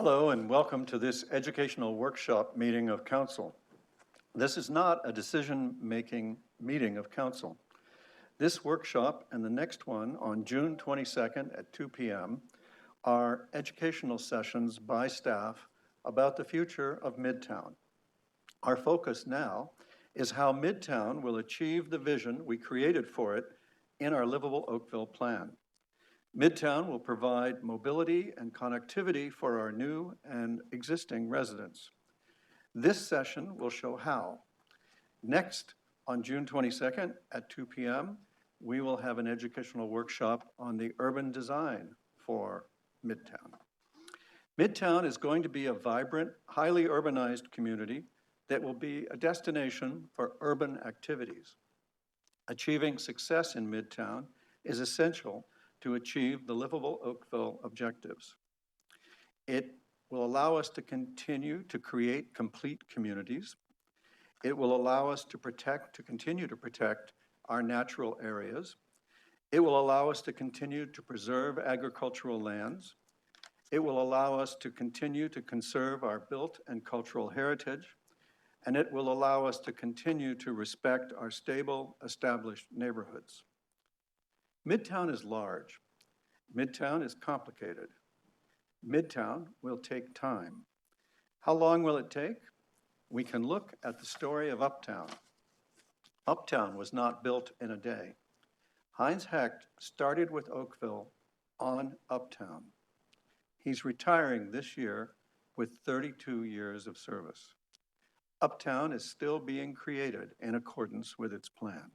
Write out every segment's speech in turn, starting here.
Hello and welcome to this educational workshop meeting of Council. This is not a decision-making meeting of Council. This workshop and the next one on June 22nd at 2 p.m. are educational sessions by staff about the future of Midtown. Our focus now is how Midtown will achieve the vision we created for it in our Livable Oakville plan. Midtown will provide mobility and connectivity for our new and existing residents. This session will show how. Next, on June 22nd at 2 p.m., we will have an educational workshop on the urban design for Midtown. Midtown is going to be a vibrant, highly urbanized community that will be a destination for urban activities. Achieving success in Midtown is essential to achieve the Livable Oakville objectives. It will allow us to continue to create complete communities. It will allow us to continue to protect our natural areas. It will allow us to continue to preserve agricultural lands. It will allow us to continue to conserve our built and cultural heritage. And it will allow us to continue to respect our stable, established neighborhoods. Midtown is large. Midtown is complicated. Midtown will take time. How long will it take? We can look at the story of Uptown. Uptown was not built in a day. Heinz Hecht started with Oakville on Uptown. He's retiring this year with 32 years of service. Uptown is still being created in accordance with its plan.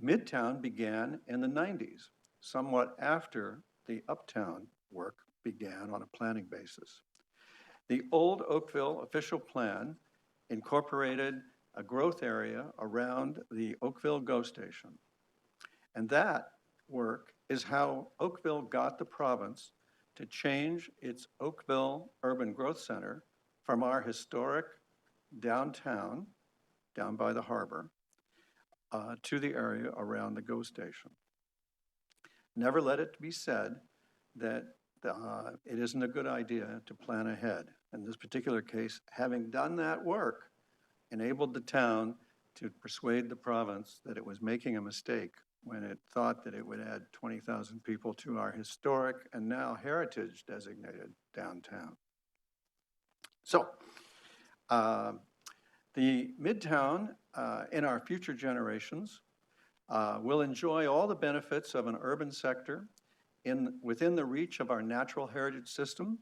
Midtown began in the 90s, somewhat after the Uptown work began on a planning basis. The old Oakville official plan incorporated a growth area around the Oakville GO station. And that work is how Oakville got the province to change its Oakville Urban Growth Center from our historic downtown, down by the harbor, to the area around the GO station. Never let it be said that it isn't a good idea to plan ahead. In this particular case, having done that work enabled the town to persuade the province that it was making a mistake when it thought that it would add 20,000 people to our historic and now heritage designated downtown. So, the Midtown in our future generations will enjoy all the benefits of an urban sector within the reach of our natural heritage system,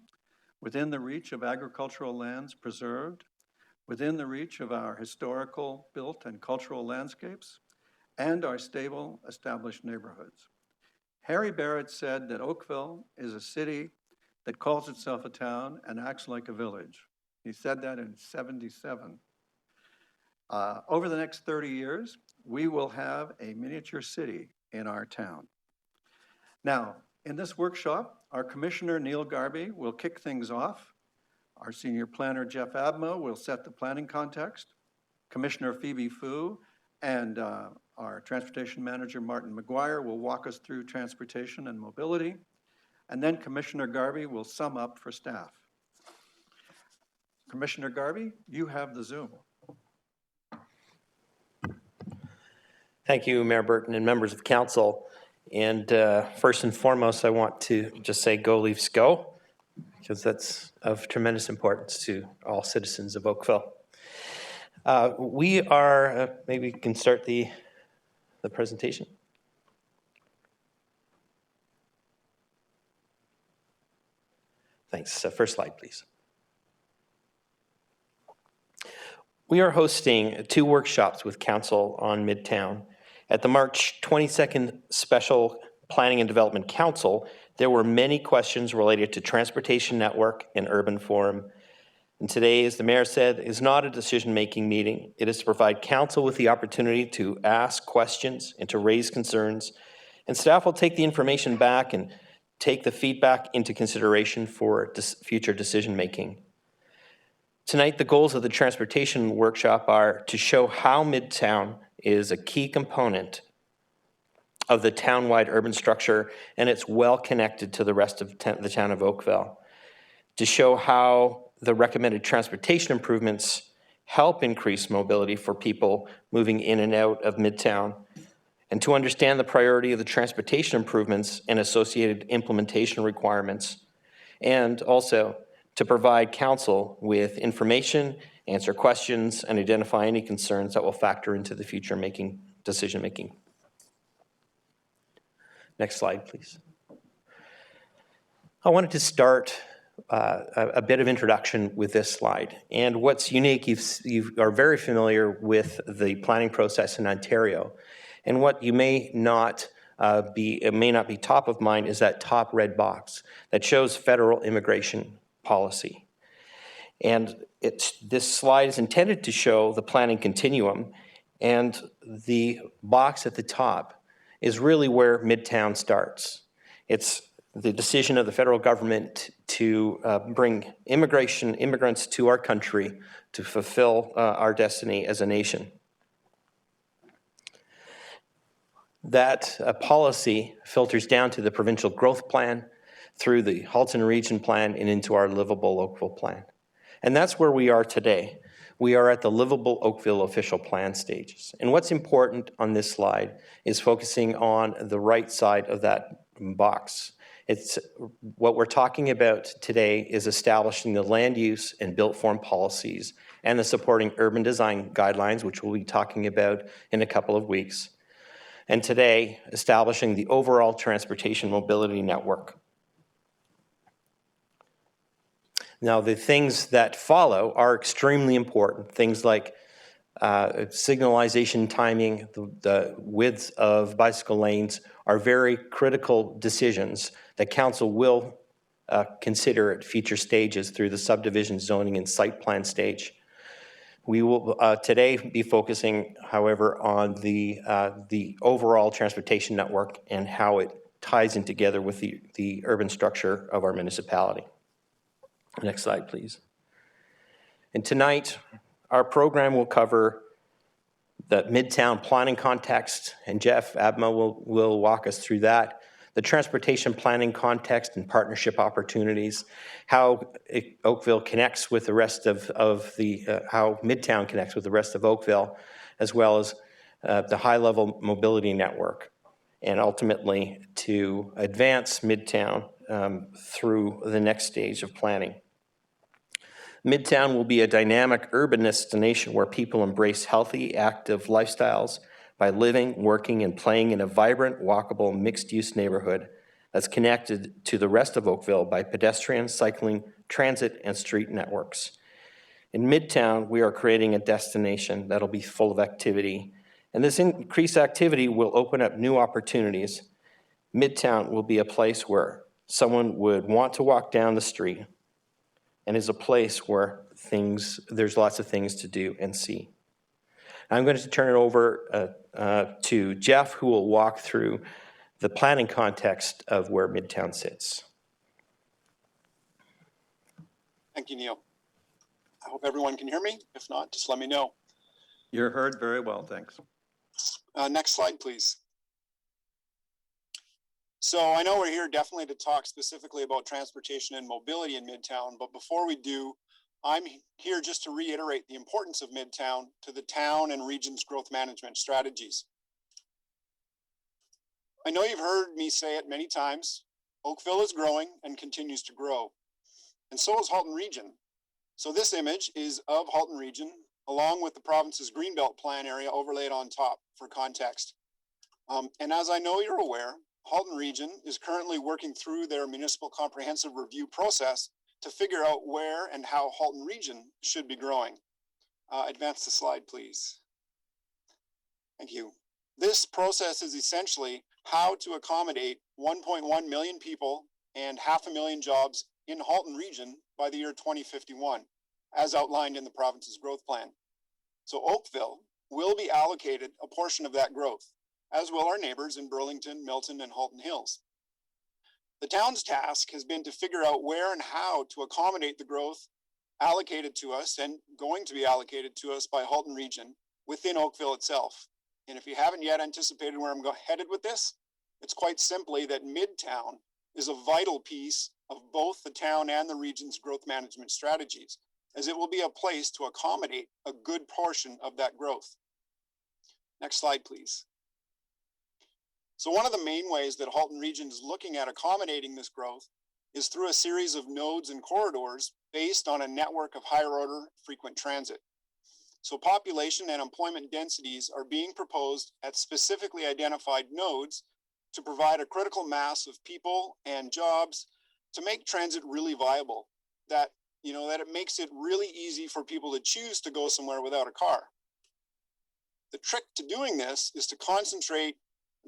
within the reach of agricultural lands preserved, within the reach of our historical built and cultural landscapes, and our stable, established neighborhoods. Harry Barrett said that Oakville is a city that calls itself a town and acts like a village. He said that in '77. Over the next 30 years, we will have a miniature city in our town. Now, in this workshop, our Commissioner Neil Garvey will kick things off. Our Senior Planner Jeff Abmo will set the planning context. Commissioner Phoebe Fu and our Transportation Manager Martin Mcguire will walk us through transportation and mobility. And then Commissioner Garvey will sum up for staff. Commissioner Garvey, you have the Zoom. Thank you, Mayor Burton and members of council. And first and foremost, I want to just say go Leafs go, because that's of tremendous importance to all citizens of Oakville. We are, maybe we can start the presentation. Thanks. First slide, please. We are hosting 2 workshops with council on Midtown. At the March 22nd Special Planning and Development Council, there were many questions related to transportation network and urban forum. And today, as the mayor said, is not a decision-making meeting. It is to provide council with the opportunity to ask questions and to raise concerns. And staff will take the information back and take the feedback into consideration for future decision-making. Tonight, the goals of the transportation workshop are to show how Midtown is a key component of the town-wide urban structure, and it's well connected to the rest of the town of Oakville. to show how the recommended transportation improvements help increase mobility for people moving in and out of Midtown, and to understand the priority of the transportation improvements and associated implementation requirements, and also to provide council with information, answer questions, and identify any concerns that will factor into the future decision-making. Next slide, please. I wanted to start a bit of introduction with this slide. And what's unique, you are very familiar with the planning process in Ontario. And what you may not it may not be top of mind is that top red box that shows federal immigration policy. And this slide is intended to show the planning continuum, and the box at the top is really where Midtown starts. It's the decision of the federal government to bring immigrants to our country to fulfill our destiny as a nation. That policy filters down to the provincial growth plan, through the Halton Region Plan, and into our Livable Oakville Plan. And that's where we are today. We are at the Livable Oakville official plan stages. And what's important on this slide is focusing on the right side of that box. It's what we're talking about today is establishing the land use and built form policies and the supporting urban design guidelines, which we'll be talking about in a couple of weeks. And today, establishing the overall transportation mobility network. Now, the things that follow are extremely important. Things like signalization timing, the width of bicycle lanes are very critical decisions that council will consider at future stages through the subdivision zoning and site plan stage. We will today be focusing, however, on the overall transportation network and how it ties in together with the urban structure of our municipality. Next slide, please. And tonight, our program will cover the Midtown planning context, and Jeff Abma will walk us through that. The transportation planning context and partnership opportunities, how Oakville connects with the rest of how Midtown connects with the rest of Oakville, as well as the high-level mobility network, and ultimately to advance Midtown through the next stage of planning. Midtown will be a dynamic urban destination where people embrace healthy, active lifestyles by living, working, and playing in a vibrant, walkable, mixed-use neighborhood that's connected to the rest of Oakville by pedestrian, cycling, transit, and street networks. In Midtown, we are creating a destination that'll be full of activity, and this increased activity will open up new opportunities. Midtown will be a place where someone would want to walk down the street, and is a place where there's lots of things to do and see. I'm going to turn it over to Jeff, who will walk through the planning context of where Midtown sits. Thank you, Neil. I hope everyone can hear me. If not, just let me know. You're heard very well, thanks. Next slide, please. So I know we're here definitely to talk specifically about transportation and mobility in Midtown, but before we do, I'm here just to reiterate the importance of Midtown to the town and region's growth management strategies. I know you've heard me say it many times, Oakville is growing and continues to grow, and so is Halton Region. So this image is of Halton Region, along with the province's Greenbelt Plan area overlaid on top for context. And as I know you're aware, Halton Region is currently working through their municipal comprehensive review process to figure out where and how Halton Region should be growing. Advance the slide, please. Thank you. This process is essentially how to accommodate 1.1 million people and 500,000 jobs in Halton Region by the year 2051, as outlined in the province's growth plan. So Oakville will be allocated a portion of that growth, as will our neighbors in Burlington, Milton, and Halton Hills. The town's task has been to figure out where and how to accommodate the growth allocated to us and going to be allocated to us by Halton Region within Oakville itself. And if you haven't yet anticipated where I'm headed with this, it's quite simply that Midtown is a vital piece of both the town and the region's growth management strategies, as it will be a place to accommodate a good portion of that growth. Next slide, please. So one of the main ways that Halton Region is looking at accommodating this growth is through a series of nodes and corridors based on a network of higher order frequent transit. So population and employment densities are being proposed at specifically identified nodes to provide a critical mass of people and jobs to make transit really viable, that it makes it really easy for people to choose to go somewhere without a car. The trick to doing this is to concentrate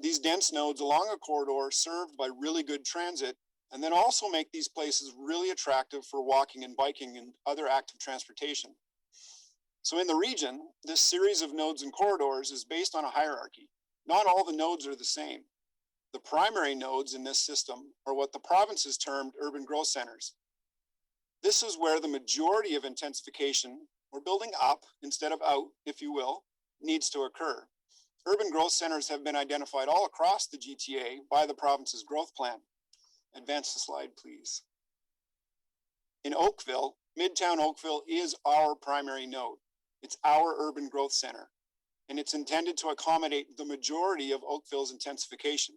these dense nodes along a corridor served by really good transit, and then also make these places really attractive for walking and biking and other active transportation. So in the region, this series of nodes and corridors is based on a hierarchy. Not all the nodes are the same. The primary nodes in this system are what the province has termed urban growth centers. This is where the majority of intensification, or building up instead of out, if you will, needs to occur. Urban growth centers have been identified all across the GTA by the province's growth plan. Advance the slide, please. In Oakville, Midtown Oakville is our primary node. It's our urban growth center, and it's intended to accommodate the majority of Oakville's intensification,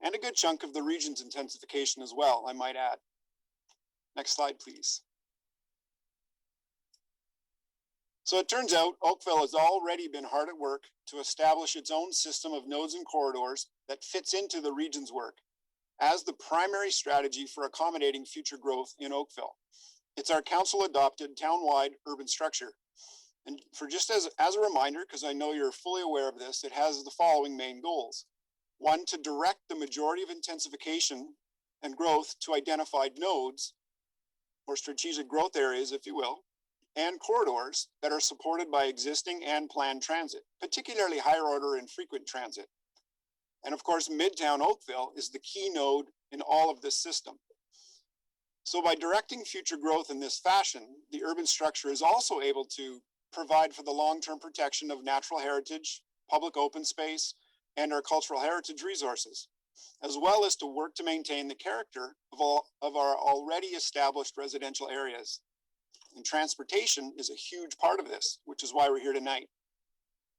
and a good chunk of the region's intensification as well, I might add. Next slide, please. So it turns out Oakville has already been hard at work to establish its own system of nodes and corridors that fits into the region's work as the primary strategy for accommodating future growth in Oakville. It's our council-adopted town-wide urban structure. And for just as a reminder, because I know you're fully aware of this, it has the following main goals. One, to direct the majority of intensification and growth to identified nodes, or strategic growth areas, if you will, and corridors that are supported by existing and planned transit, particularly higher order and frequent transit. And of course, Midtown Oakville is the key node in all of this system. So by directing future growth in this fashion, the urban structure is also able to provide for the long-term protection of natural heritage, public open space, and our cultural heritage resources, as well as to work to maintain the character of our already established residential areas. And transportation is a huge part of this, which is why we're here tonight.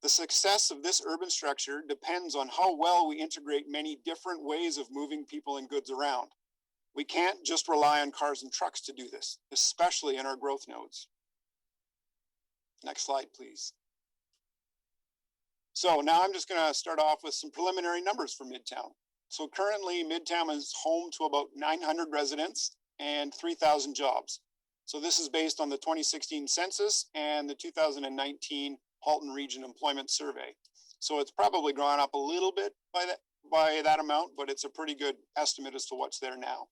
The success of this urban structure depends on how well we integrate many different ways of moving people and goods around. We can't just rely on cars and trucks to do this, especially in our growth nodes. Next slide, please. So now I'm just going to start off with some preliminary numbers for Midtown. So currently Midtown is home to about 900 residents and 3,000 jobs. So this is based on the 2016 census and the 2019 Halton Region Employment Survey. So it's probably gone up a little bit by that amount, but it's a pretty good estimate as to what's there now.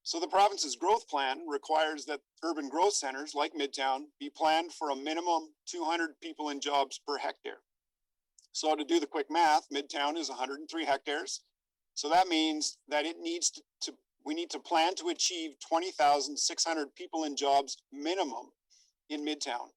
So the province's growth plan requires that urban growth centers like Midtown be planned for a minimum 200 people and jobs per hectare. So to do the quick math, Midtown is 103 hectares. So that means that we need to plan to achieve 20,600 people and jobs minimum in Midtown.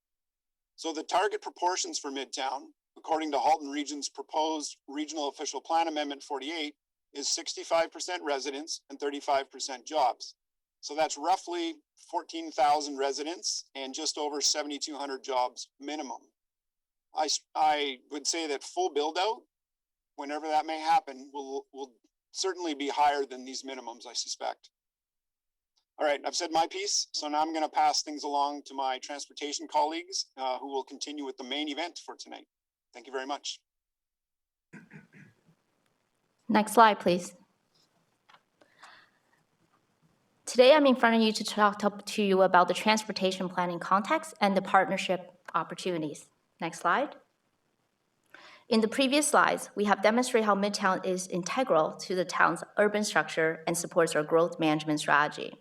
So the target proportions for Midtown, according to Halton Region's proposed Regional Official Plan Amendment 48, is 65% residents and 35% jobs. So that's roughly 14,000 residents and just over 7,200 jobs minimum. I would say that full build out, whenever that may happen, will certainly be higher than these minimums, I suspect. All right, I've said my piece, so now I'm going to pass things along to my transportation colleagues who will continue with the main event for tonight. Thank you very much. Next slide, please. Today, I'm in front of you to talk to you about the transportation planning context and the partnership opportunities. Next slide. In the previous slides, we have demonstrated how Midtown is integral to the town's urban structure and supports our growth management strategy.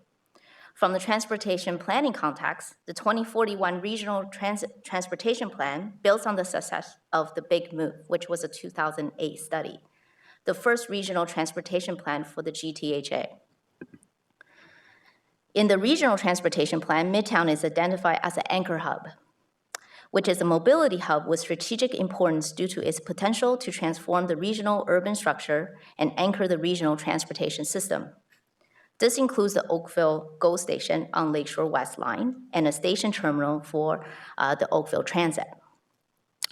From the transportation planning context, the 2041 Regional Transportation Plan builds on the success of the Big Move, which was a 2008 study, the first regional transportation plan for the GTHA. In the Regional Transportation Plan, Midtown is identified as an anchor hub, which is a mobility hub with strategic importance due to its potential to transform the regional urban structure and anchor the regional transportation system. This includes the Oakville GO station on Lakeshore West Line and a station terminal for the Oakville Transit.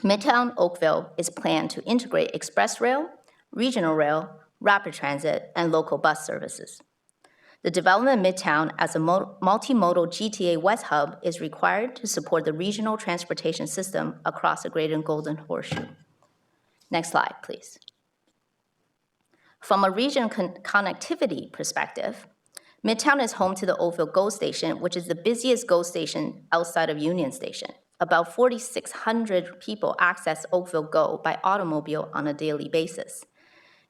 Midtown Oakville is planned to integrate express rail, regional rail, rapid transit, and local bus services. The development of Midtown as a multimodal GTA West hub is required to support the regional transportation system across the Greater Golden Horseshoe. Next slide, please. From a region connectivity perspective, Midtown is home to the Oakville GO station, which is the busiest GO station outside of Union Station. About 4,600 people access Oakville GO by automobile on a daily basis.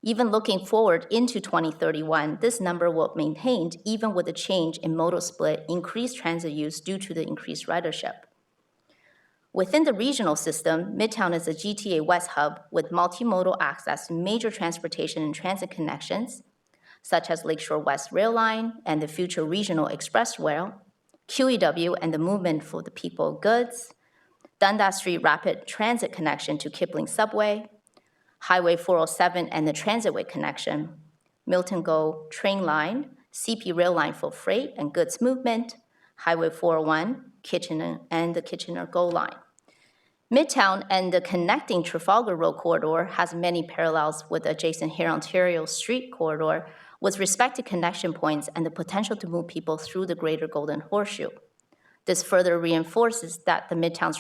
Even looking forward into 2031, this number will be maintained even with a change in modal split, increased transit use due to the increased ridership. Within the regional system, Midtown is a GTA West hub with multimodal access to major transportation and transit connections, such as Lakeshore West Rail Line and the future Regional Express Rail, QEW and the Movement for the People Goods, Dundas Street Rapid Transit Connection to Kipling Subway, Highway 407 and the Transitway Connection, Milton GO Train Line, CP Rail Line for freight and goods movement, Highway 401, Kitchener and the Kitchener GO Line. Midtown and the connecting Trafalgar Road corridor has many parallels with the adjacent Ontario Street corridor with respect to connection points and the potential to move people through the Greater Golden Horseshoe. This further reinforces that the Midtown's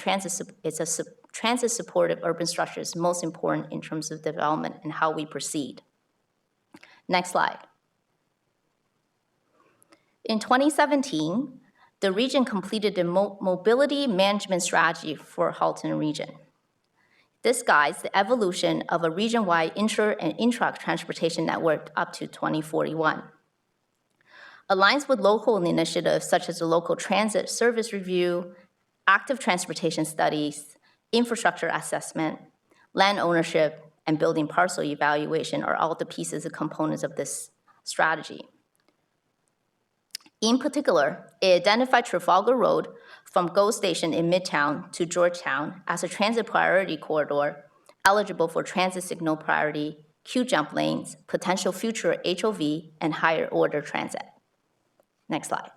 transit-supportive urban structure is most important in terms of development and how we proceed. Next slide. In 2017, the region completed the mobility management strategy for Halton region. This guides the evolution of a region-wide inter- and intra-transportation network up to 2041. Aligns with local initiatives such as the Local Transit Service Review, active transportation studies, infrastructure assessment, land ownership, and building parcel evaluation are all the pieces and components of this strategy. In particular, it identified Trafalgar Road from GO Station in Midtown to Georgetown as a transit priority corridor eligible for transit signal priority, Q-jump lanes, potential future HOV, and higher order transit. Next slide.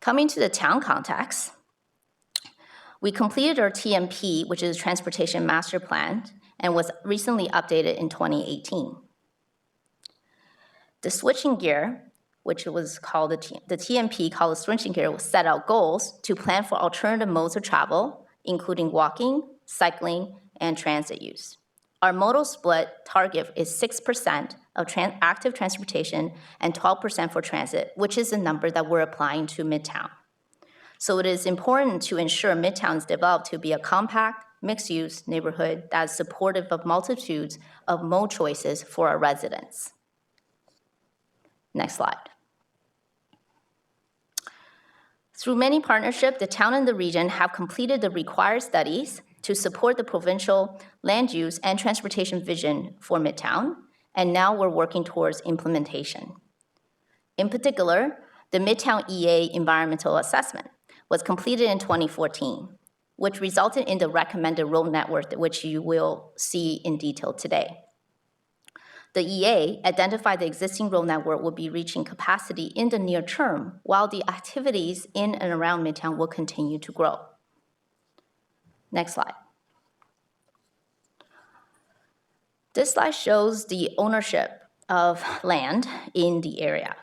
Coming to the town context, we completed our TMP, which is a Transportation Master Plan, and was recently updated in 2018. The switching gear, which was called the TMP called the switching gear, set out goals to plan for alternative modes of travel, including walking, cycling, and transit use. Our modal split target is 6% of active transportation and 12% for transit, which is the number that we're applying to Midtown. So it is important to ensure Midtown is developed to be a compact, mixed-use neighborhood that is supportive of multitudes of mode choices for our residents. Next slide. Through many partnerships, the town and the region have completed the required studies to support the provincial land use and transportation vision for Midtown, and now we're working towards implementation. In particular, the Midtown EA environmental assessment was completed in 2014, which resulted in the recommended road network, which you will see in detail today. The EA identified the existing road network will be reaching capacity in the near term, while the activities in and around Midtown will continue to grow. Next slide. This slide shows the ownership of land in the area.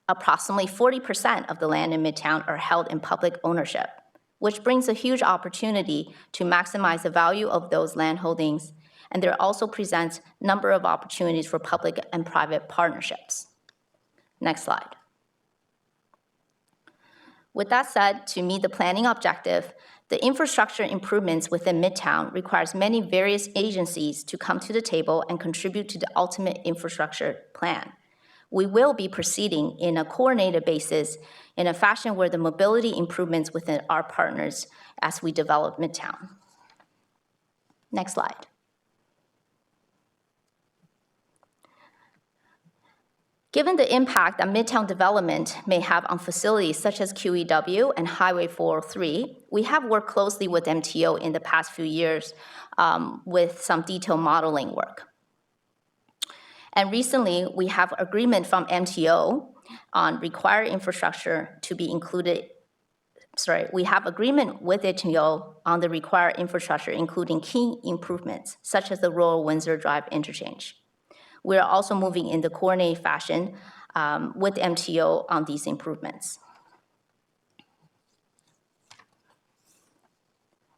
Approximately 40% of the land in Midtown are held in public ownership, which brings a huge opportunity to maximize the value of those land holdings, and there also presents a number of opportunities for public and private partnerships. Next slide. With that said, to meet the planning objective, the infrastructure improvements within Midtown requires many various agencies to come to the table and contribute to the ultimate infrastructure plan. We will be proceeding in a coordinated basis in a fashion where the mobility improvements within our partners as we develop Midtown. Next slide. Given the impact that Midtown development may have on facilities such as QEW and Highway 403, we have worked closely with MTO in the past few years with some detailed modeling work. And recently, we have agreement from MTO on required infrastructure to be included. We have agreement with MTO on the required infrastructure, including key improvements, such as the Royal Windsor Drive interchange. We are also moving in the coordinated fashion with MTO on these improvements.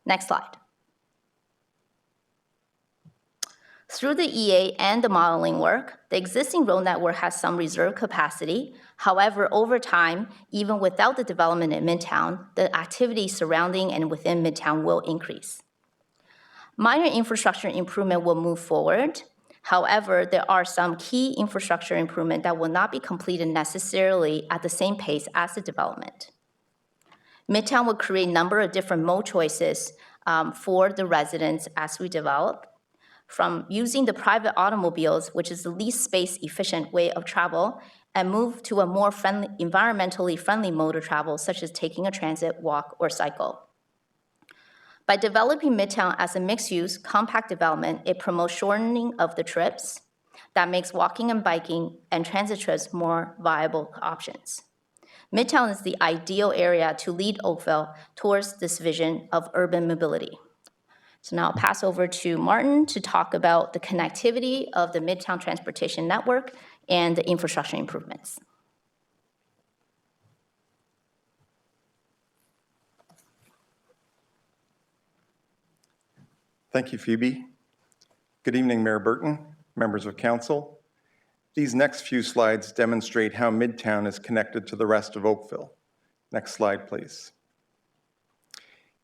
Next slide. Through the EA and the modeling work, the existing road network has some reserve capacity. However, over time, even without the development in Midtown, the activity surrounding and within Midtown will increase. Minor infrastructure improvement will move forward. However, there are some key infrastructure improvement that will not be completed necessarily at the same pace as the development. Midtown will create a number of different mode choices for the residents as we develop, from using the private automobiles, which is the least space-efficient way of travel, and move to a more environmentally friendly mode of travel, such as taking a transit, walk, or cycle. By developing Midtown as a mixed-use, compact development, it promotes shortening of the trips that makes walking and biking and transit trips more viable options. Midtown is the ideal area to lead Oakville towards this vision of urban mobility. So now I'll pass over to Martin to talk about the connectivity of the Midtown Transportation Network and the infrastructure improvements. Thank you, Phoebe. Good evening, Mayor Burton, members of council. These next few slides demonstrate how Midtown is connected to the rest of Oakville. Next slide, please.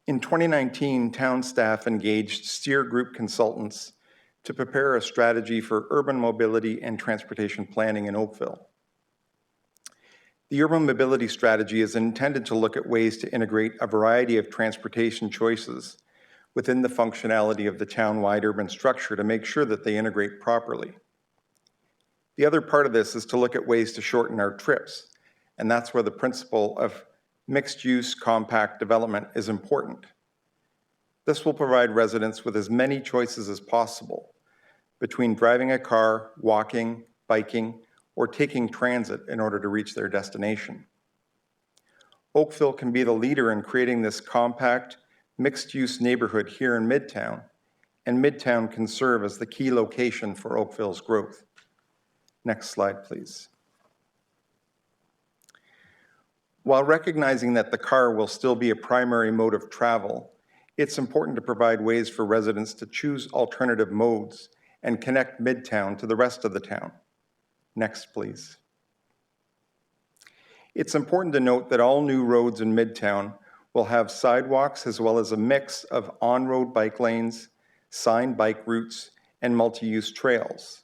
In 2019, town staff engaged Steer Group consultants to prepare a strategy for urban mobility and transportation planning in Oakville. The urban mobility strategy is intended to look at ways to integrate a variety of transportation choices within the functionality of the town-wide urban structure to make sure that they integrate properly. The other part of this is to look at ways to shorten our trips, and that's where the principle of mixed-use compact development is important. This will provide residents with as many choices as possible between driving a car, walking, biking, or taking transit in order to reach their destination. Oakville can be the leader in creating this compact, mixed-use neighborhood here in Midtown, and Midtown can serve as the key location for Oakville's growth. Next slide, please. While recognizing that the car will still be a primary mode of travel, it's important to provide ways for residents to choose alternative modes and connect Midtown to the rest of the town. Next, please. It's important to note that all new roads in Midtown will have sidewalks as well as a mix of on-road bike lanes, signed bike routes, and multi-use trails.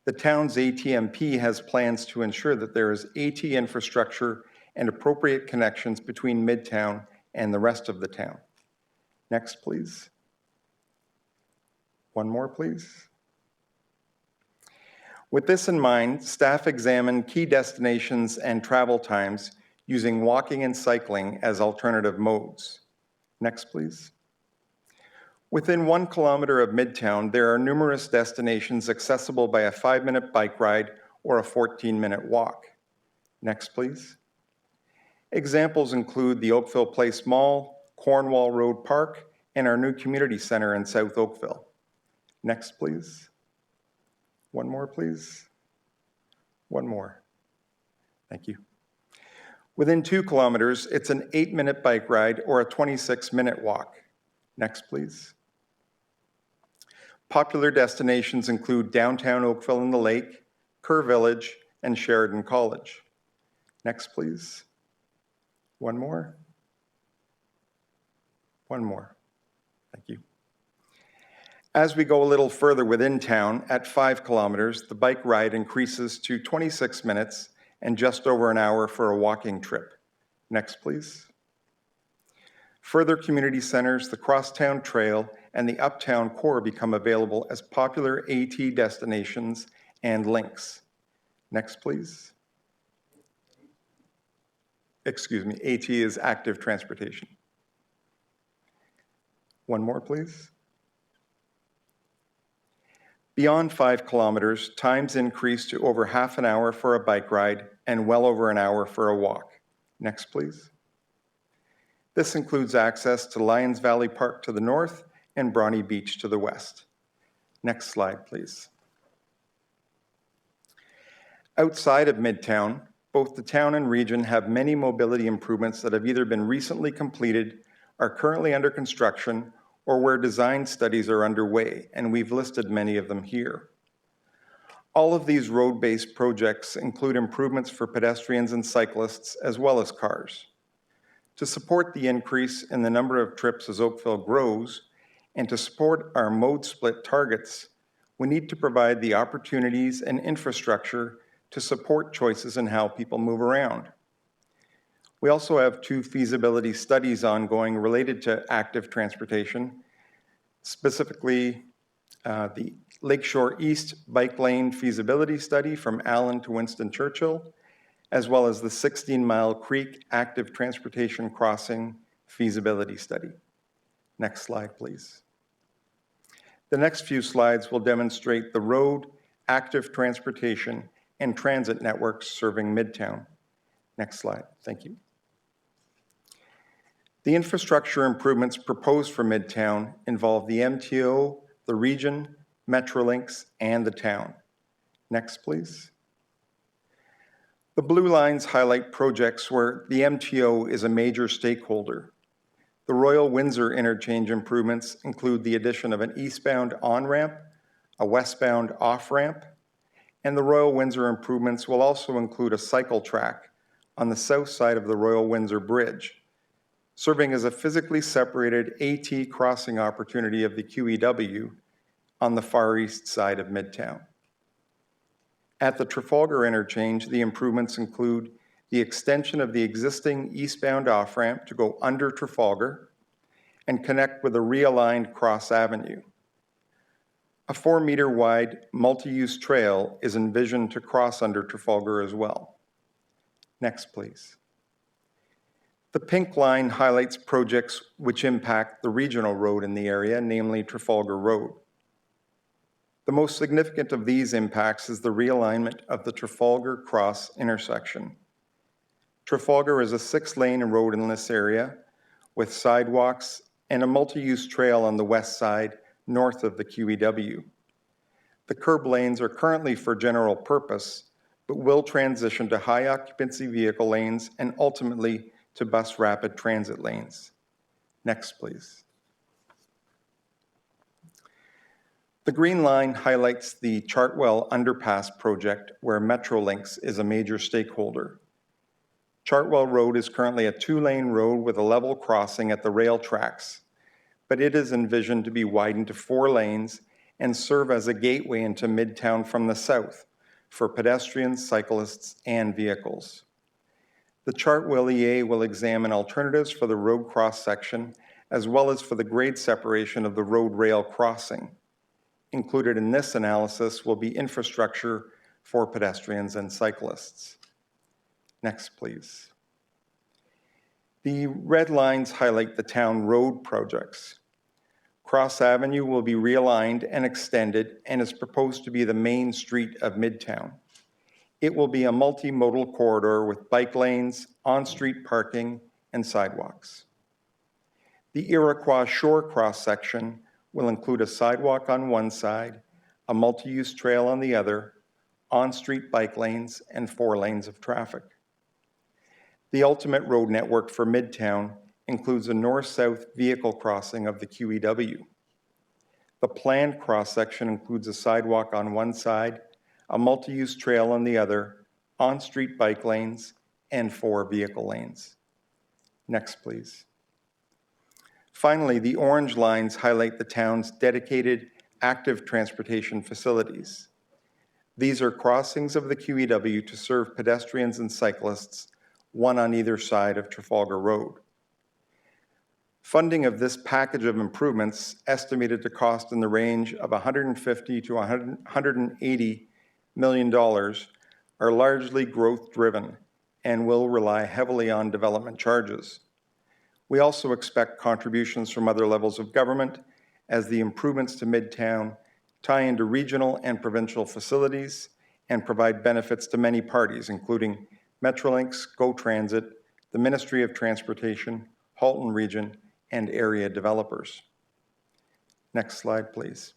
The town's ATMP has plans to ensure that there is AT infrastructure and appropriate connections between Midtown and the rest of the town. Next, please. One more, please. With this in mind, staff examined key destinations and travel times using walking and cycling as alternative modes. Next, please. Within 1 kilometer of Midtown, there are numerous destinations accessible by a 5-minute bike ride or a 14-minute walk. Next, please. Examples include the Oakville Place Mall, Cornwall Road Park, and our new community center in South Oakville. Next, please. One more, please. One more. Thank you. Within 2 kilometers, it's an 8-minute bike ride or a 26-minute walk. Next, please. Popular destinations include downtown Oakville and the Lake, Kerr Village, and Sheridan College. Next, please. One more. One more. Thank you. As we go a little further within town, at 5 kilometers, the bike ride increases to 26 minutes and just over an hour for a walking trip. Next, please. Further community centers, the Crosstown Trail, and the Uptown Core become available as popular AT destinations and links. Next, please. Excuse me, AT is active transportation. One more, please. Beyond 5 kilometers, times increase to over half an hour for a bike ride and well over an hour for a walk. Next, please. This includes access to Lions Valley Park to the north and Bronte Beach to the west. Next slide, please. Outside of Midtown, both the town and region have many mobility improvements that have either been recently completed, are currently under construction, or where design studies are underway, and we've listed many of them here. All of these road-based projects include improvements for pedestrians and cyclists, as well as cars. To support the increase in the number of trips as Oakville grows, and to support our mode split targets, we need to provide the opportunities and infrastructure to support choices in how people move around. We also have 2 feasibility studies ongoing related to active transportation, specifically the Lakeshore East Bike Lane Feasibility Study from Allen to Winston Churchill, as well as the 16-Mile Creek Active Transportation Crossing Feasibility Study. Next slide, please. The next few slides will demonstrate the road, active transportation, and transit networks serving Midtown. Next slide, thank you. The infrastructure improvements proposed for Midtown involve the MTO, the region, Metrolinx, and the town. Next, please. The blue lines highlight projects where the MTO is a major stakeholder. The Royal Windsor interchange improvements include the addition of an eastbound on-ramp, a westbound off-ramp, and the Royal Windsor improvements will also include a cycle track on the south side of the Royal Windsor Bridge, serving as a physically separated AT crossing opportunity of the QEW on the far east side of Midtown. At the Trafalgar interchange, the improvements include the extension of the existing eastbound off-ramp to go under Trafalgar and connect with a realigned Cross Avenue. A 4-meter wide multi-use trail is envisioned to cross under Trafalgar as well. Next, please. The pink line highlights projects which impact the regional road in the area, namely Trafalgar Road. The most significant of these impacts is the realignment of the Trafalgar Cross intersection. Trafalgar is a 6-lane road in this area with sidewalks and a multi-use trail on the west side north of the QEW. The curb lanes are currently for general purpose, but will transition to high occupancy vehicle lanes and ultimately to bus rapid transit lanes. Next, please. The green line highlights the Chartwell Underpass project where Metrolinx is a major stakeholder. Chartwell Road is currently a 2-lane road with a level crossing at the rail tracks, but it is envisioned to be widened to 4 lanes and serve as a gateway into Midtown from the south for pedestrians, cyclists, and vehicles. The Chartwell EA will examine alternatives for the road cross section as well as for the grade separation of the road rail crossing. Included in this analysis will be infrastructure for pedestrians and cyclists. Next, please. The red lines highlight the town road projects. Cross Avenue will be realigned and extended and is proposed to be the main street of Midtown. It will be a multimodal corridor with bike lanes, on-street parking, and sidewalks. The Iroquois Shore cross-section will include a sidewalk on one side, a multi-use trail on the other, on-street bike lanes, and 4 lanes of traffic. The ultimate road network for Midtown includes a north-south vehicle crossing of the QEW. The planned cross-section includes a sidewalk on one side, a multi-use trail on the other, on-street bike lanes, and 4 vehicle lanes. Next, please. Finally, the orange lines highlight the town's dedicated active transportation facilities. These are crossings of the QEW to serve pedestrians and cyclists, one on either side of Trafalgar Road. Funding of this package of improvements, estimated to cost in the range of $150 to $180 million, are largely growth-driven and will rely heavily on development charges. We also expect contributions from other levels of government as the improvements to Midtown tie into regional and provincial facilities, and provide benefits to many parties, including Metrolinx, GO Transit, the Ministry of Transportation, Halton Region, and area developers. Next slide, please.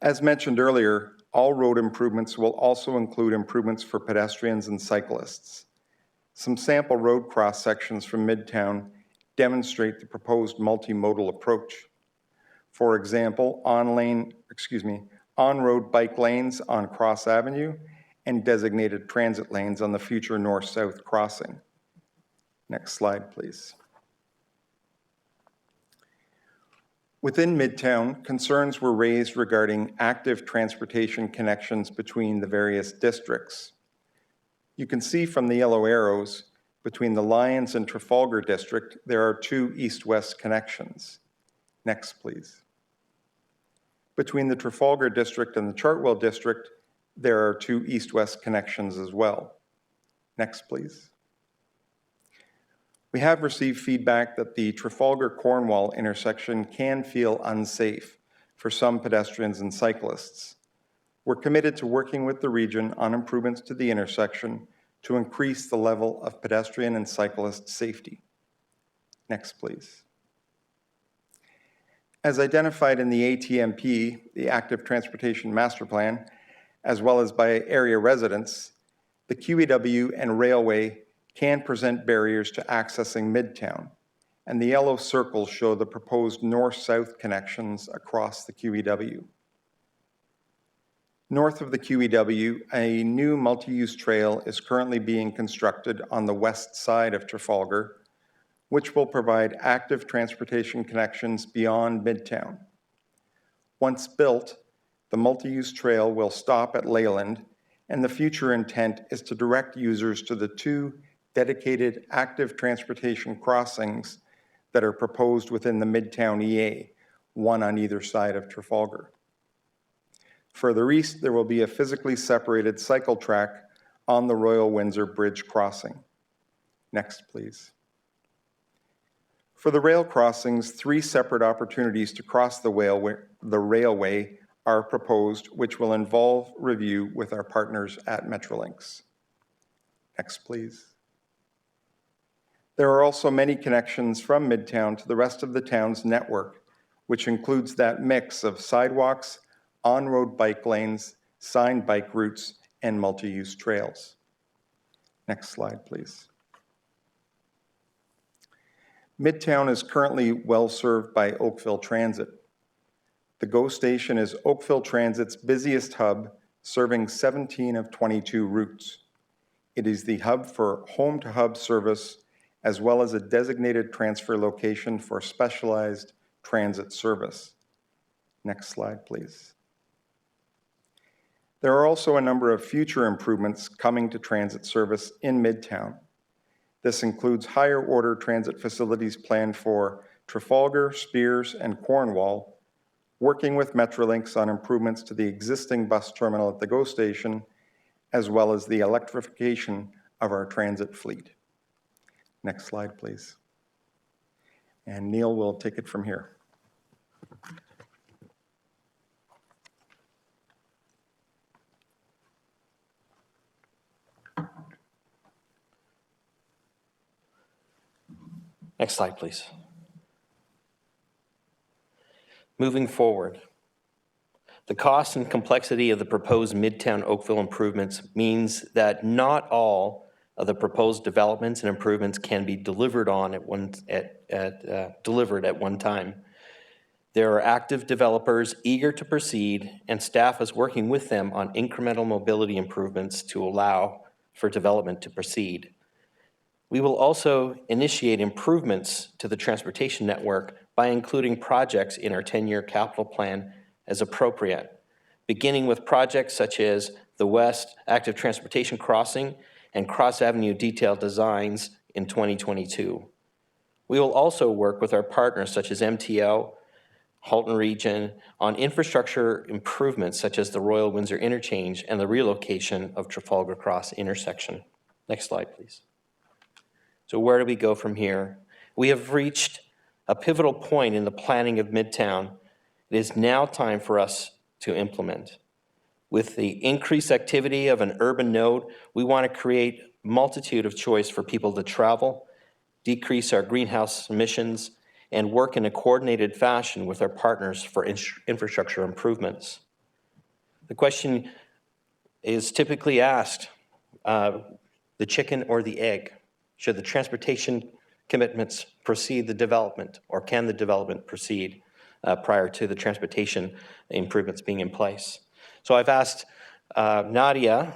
As mentioned earlier, all road improvements will also include improvements for pedestrians and cyclists. Some sample road cross-sections from Midtown demonstrate the proposed multimodal approach. For example, on-road bike lanes on Cross Avenue and designated transit lanes on the future north-south crossing. Next slide, please. Within Midtown, concerns were raised regarding active transportation connections between the various districts. You can see from the yellow arrows, between the Lyons and Trafalgar district, there are 2 east-west connections. Next, please. Between the Trafalgar district and the Chartwell district, there are 2 east-west connections as well. Next, please. We have received feedback that the Trafalgar-Cornwall intersection can feel unsafe for some pedestrians and cyclists. We're committed to working with the region on improvements to the intersection to increase the level of pedestrian and cyclist safety. Next, please. As identified in the ATMP, the Active Transportation Master Plan, as well as by area residents, the QEW and railway can present barriers to accessing Midtown, and the yellow circles show the proposed north-south connections across the QEW. North of the QEW, a new multi-use trail is currently being constructed on the west side of Trafalgar, which will provide active transportation connections beyond Midtown. Once built, the multi-use trail will stop at Leyland, and the future intent is to direct users to the 2 dedicated active transportation crossings that are proposed within the Midtown EA, one on either side of Trafalgar. Further east, there will be a physically separated cycle track on the Royal Windsor Bridge crossing. Next, please. For the rail crossings, 3 separate opportunities to cross the railway are proposed, which will involve review with our partners at Metrolinx. Next, please. There are also many connections from Midtown to the rest of the town's network, which includes that mix of sidewalks, on-road bike lanes, signed bike routes, and multi-use trails. Next slide, please. Midtown is currently well served by Oakville Transit. The GO station is Oakville Transit's busiest hub, serving 17 of 22 routes. It is the hub for home-to-hub service, as well as a designated transfer location for specialized transit service. Next slide, please. There are also a number of future improvements coming to transit service in Midtown. This includes higher order transit facilities planned for Trafalgar, Spears, and Cornwall, working with Metrolinx on improvements to the existing bus terminal at the GO station, as well as the electrification of our transit fleet. Next slide, please. And Neil will take it from here. Next slide, please. Moving forward, the cost and complexity of the proposed Midtown Oakville improvements means that not all of the proposed developments and improvements can be delivered at one time. There are active developers eager to proceed, and staff is working with them on incremental mobility improvements to allow for development to proceed. We will also initiate improvements to the transportation network by including projects in our 10-year capital plan as appropriate, beginning with projects such as the West Active Transportation Crossing and Cross Avenue detailed designs in 2022. We will also work with our partners such as MTO, Halton Region, on infrastructure improvements such as the Royal Windsor Interchange and the relocation of Trafalgar Cross intersection. Next slide, please. So where do we go from here? We have reached a pivotal point in the planning of Midtown, It is now time for us to implement. With the increased activity of an urban node, we want to create a multitude of choice for people to travel, decrease our greenhouse emissions, and work in a coordinated fashion with our partners for infrastructure improvements. The question is typically asked, the chicken or the egg? Should the transportation commitments precede the development, or can the development proceed prior to the transportation improvements being in place? So I've asked Nadia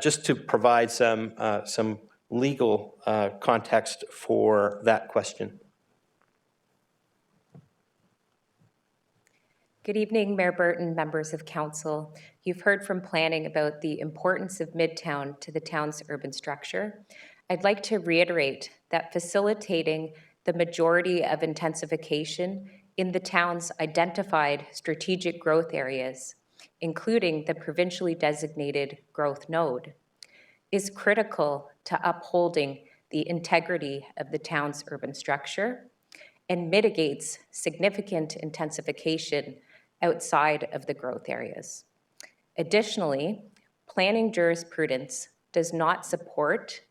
just to provide some legal context for that question. Good evening, Mayor Burton, members of council. You've heard from planning about the importance of Midtown to the town's urban structure. I'd like to reiterate that facilitating the majority of intensification in the town's identified strategic growth areas, including the provincially designated growth node, is critical to upholding the integrity of the town's urban structure and mitigates significant intensification outside of the growth areas. Additionally, planning jurisprudence does not support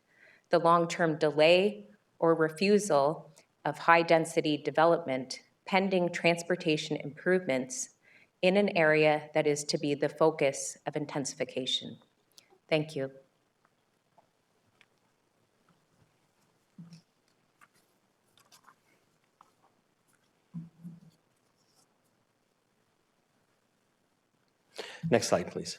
the long-term delay or refusal of high-density development pending transportation improvements in an area that is to be the focus of intensification. Thank you. Next slide, please.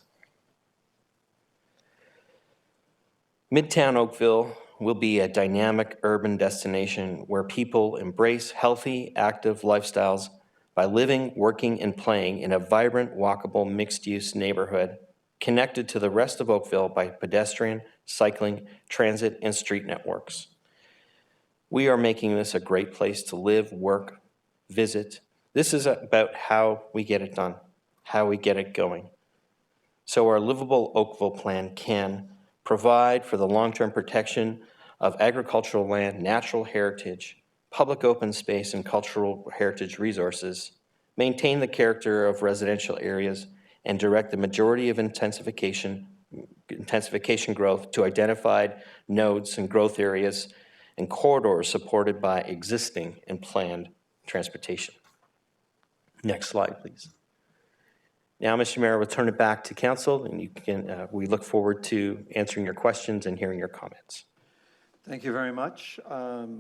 Midtown Oakville will be a dynamic urban destination where people embrace healthy, active lifestyles by living, working, and playing in a vibrant, walkable, mixed-use neighborhood connected to the rest of Oakville by pedestrian, cycling, transit, and street networks. We are making this a great place to live, work, visit. This is about how we get it done, how we get it going. So our livable Oakville plan can provide for the long-term protection of agricultural land, natural heritage, public open space, and cultural heritage resources, maintain the character of residential areas, and direct the majority of intensification growth to identified nodes and growth areas and corridors supported by existing and planned transportation. Next slide, please. Now, Mr. Mayor, we'll turn it back to council, and you can. We look forward to answering your questions and hearing your comments. Thank you very much. I'll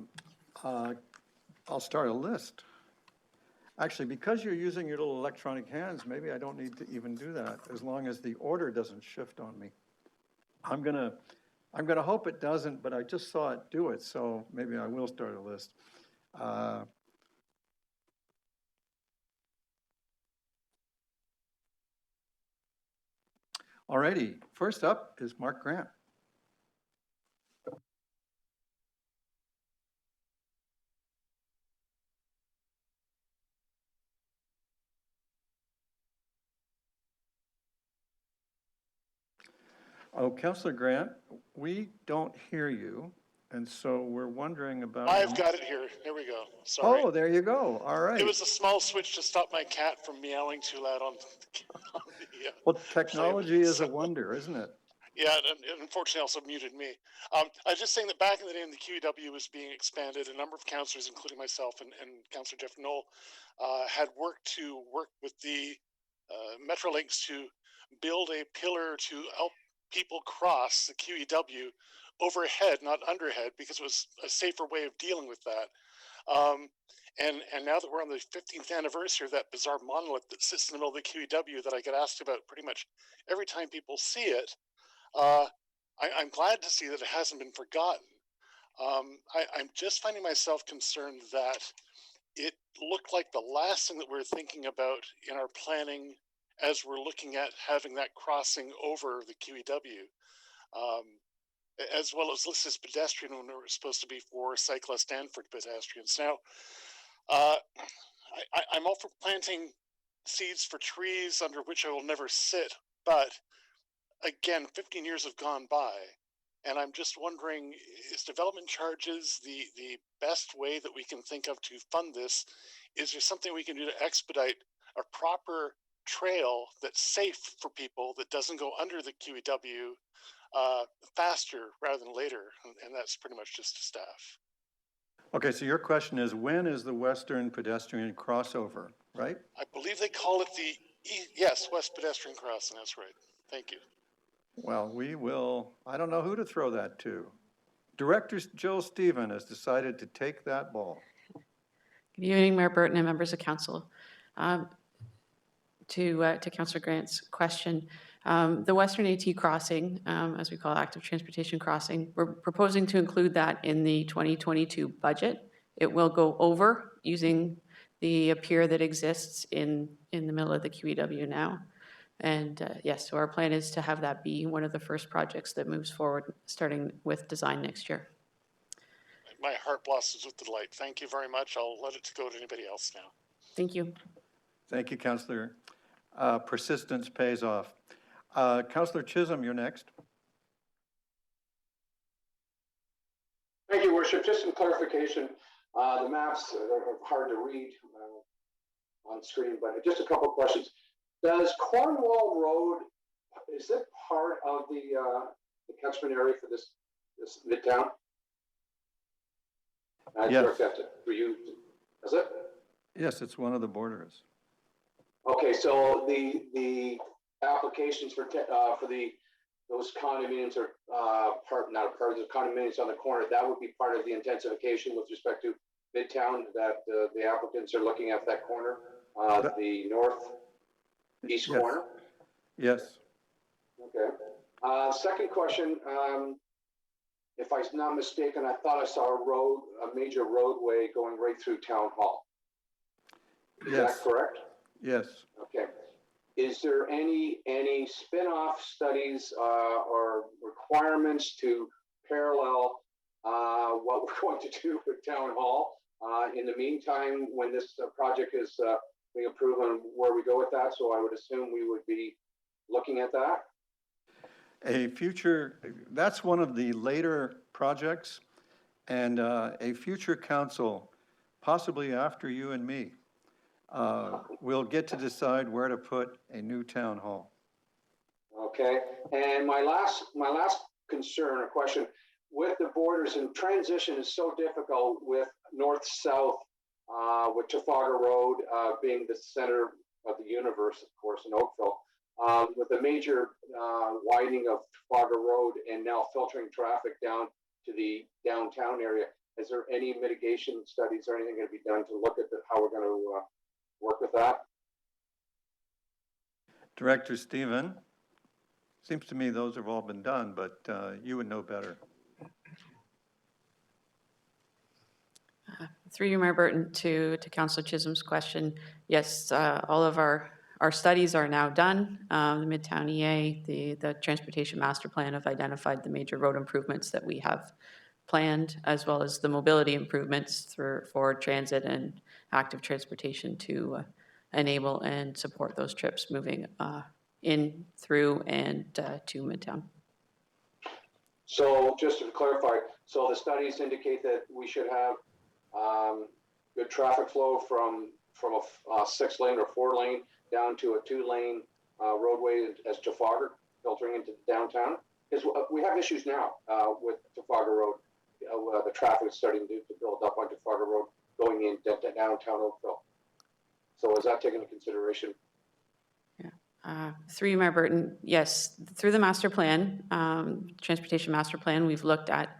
start a list. Actually, because you're using your little electronic hands, maybe I don't need to even do that, as long as the order doesn't shift on me. I'm gonna hope it doesn't, but I just saw it do it, so maybe I will start a list. Alrighty, first up is Mark Grant. Oh, Councilor Grant, we don't hear you, and so we're wondering about... I've got it here. Here we go. Sorry. Oh, there you go. All right. It was a small switch to stop my cat from meowing too loud on the Well, technology is a wonder, isn't it? Yeah, and unfortunately also muted me. I was just saying that back in the day when the QEW was being expanded, a number of councillors, including myself and Councillor Jeff Knoll, had worked with the Metrolinx to build a pillar to help people cross the QEW overhead, not underhead, because it was a safer way of dealing with that. And now that we're on the 15th anniversary of that bizarre monolith that sits in the middle of the QEW that I get asked about pretty much every time people see it, I'm glad to see that it hasn't been forgotten. I'm just finding myself concerned that it looked like the last thing that we're thinking about in our planning as we're looking at having that crossing over the QEW, as well as listed as pedestrian when it was supposed to be for cyclists and for pedestrians. Now, I'm all for planting seeds for trees under which I will never sit, but again, 15 years have gone by, and I'm just wondering, is development charges the best way that we can think of to fund this? Is there something we can do to expedite a proper trail that's safe for people, that doesn't go under the QEW faster rather than later. And that's pretty much just to staff. Okay, so your question is, when is the western pedestrian crossover, right? I believe they call it the, yes, West Pedestrian Crossing, that's right. Thank you. Well, I don't know who to throw that to. Director Joel Stephen has decided to take that ball. Good evening, Mayor Burton and members of council. To Councilor Grant's question, the Western AT crossing, as we call it, active transportation crossing, we're proposing to include that in the 2022 budget. It will go over using the pier that exists in the middle of the QEW now. And yes, so our plan is to have that be one of the first projects that moves forward, starting with design next year. My heart blossoms with delight. Thank you very much. I'll let it go to anybody else now. Thank you. Thank you, Councillor. Persistence pays off. Councillor Chisholm, you're next. Thank you, Worship. Just some clarification. The maps are hard to read on screen, but just a couple of questions. Does Cornwall Road, is it part of the catchment area for this Midtown? I Yes. direct that for you. Is it? Yes, it's one of the borders. Okay, so the applications for those condominiums are not a part of the condominiums on the corner. That would be part of the intensification with respect to Midtown that the applicants are looking at that corner, the northeast Yes. corner. Yes. Okay. Second question. If I'm not mistaken, I thought I saw a major roadway going right through Town Hall. Is Yes. that correct? Yes. Okay. Is there any spin-off studies or requirements to parallel what we're going to do with Town Hall in the meantime when this project is being approved and where we go with that? So I would assume we would be looking at that. That's one of the later projects, and a future council, possibly after you and me, will get to decide where to put a new town hall. Okay, and my last concern or question with the borders and transition is so difficult with north-south, with Trafalgar Road being the center of the universe, of course, in Oakville, with the major widening of Trafalgar Road and now filtering traffic down to the downtown area. Is there any mitigation studies or anything going to be done to look at how we're going to work with that? Director Stephen, seems to me those have all been done, but you would know better. Through you, Mayor Burton, to Councillor Chisholm's question, yes, all of our studies are now done. The Midtown EA, the Transportation Master Plan have identified the major road improvements that we have planned, as well as the mobility improvements for transit and active transportation to enable and support those trips moving in, through, and to Midtown. So just to clarify, so the studies indicate that we should have good traffic flow from a 6-lane or 4-lane down to a 2-lane roadway as Trafalgar filtering into downtown. Because we have issues now with Trafalgar Road. The traffic is starting to build up on Trafalgar Road going into downtown Oakville. So is that taken into consideration? Through you, Mayor Burton, yes, through the master plan, transportation master plan, we've looked at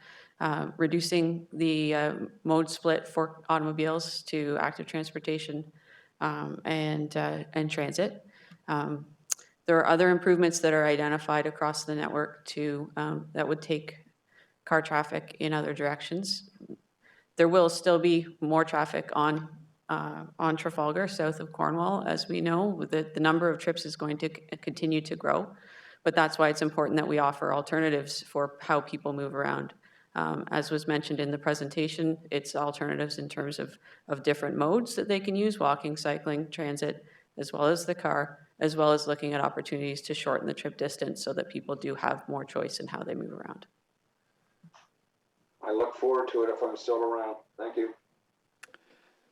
reducing the mode split for automobiles to active transportation and transit. There are other improvements that are identified across the network that would take car traffic in other directions. There will still be more traffic on Trafalgar, south of Cornwall, as we know. The number of trips is going to continue to grow, but that's why it's important that we offer alternatives for how people move around. As was mentioned in the presentation, it's alternatives in terms of different modes that they can use, walking, cycling, transit, as well as the car, as well as looking at opportunities to shorten the trip distance so that people do have more choice in how they move around. I look forward to it if I'm still around. Thank you.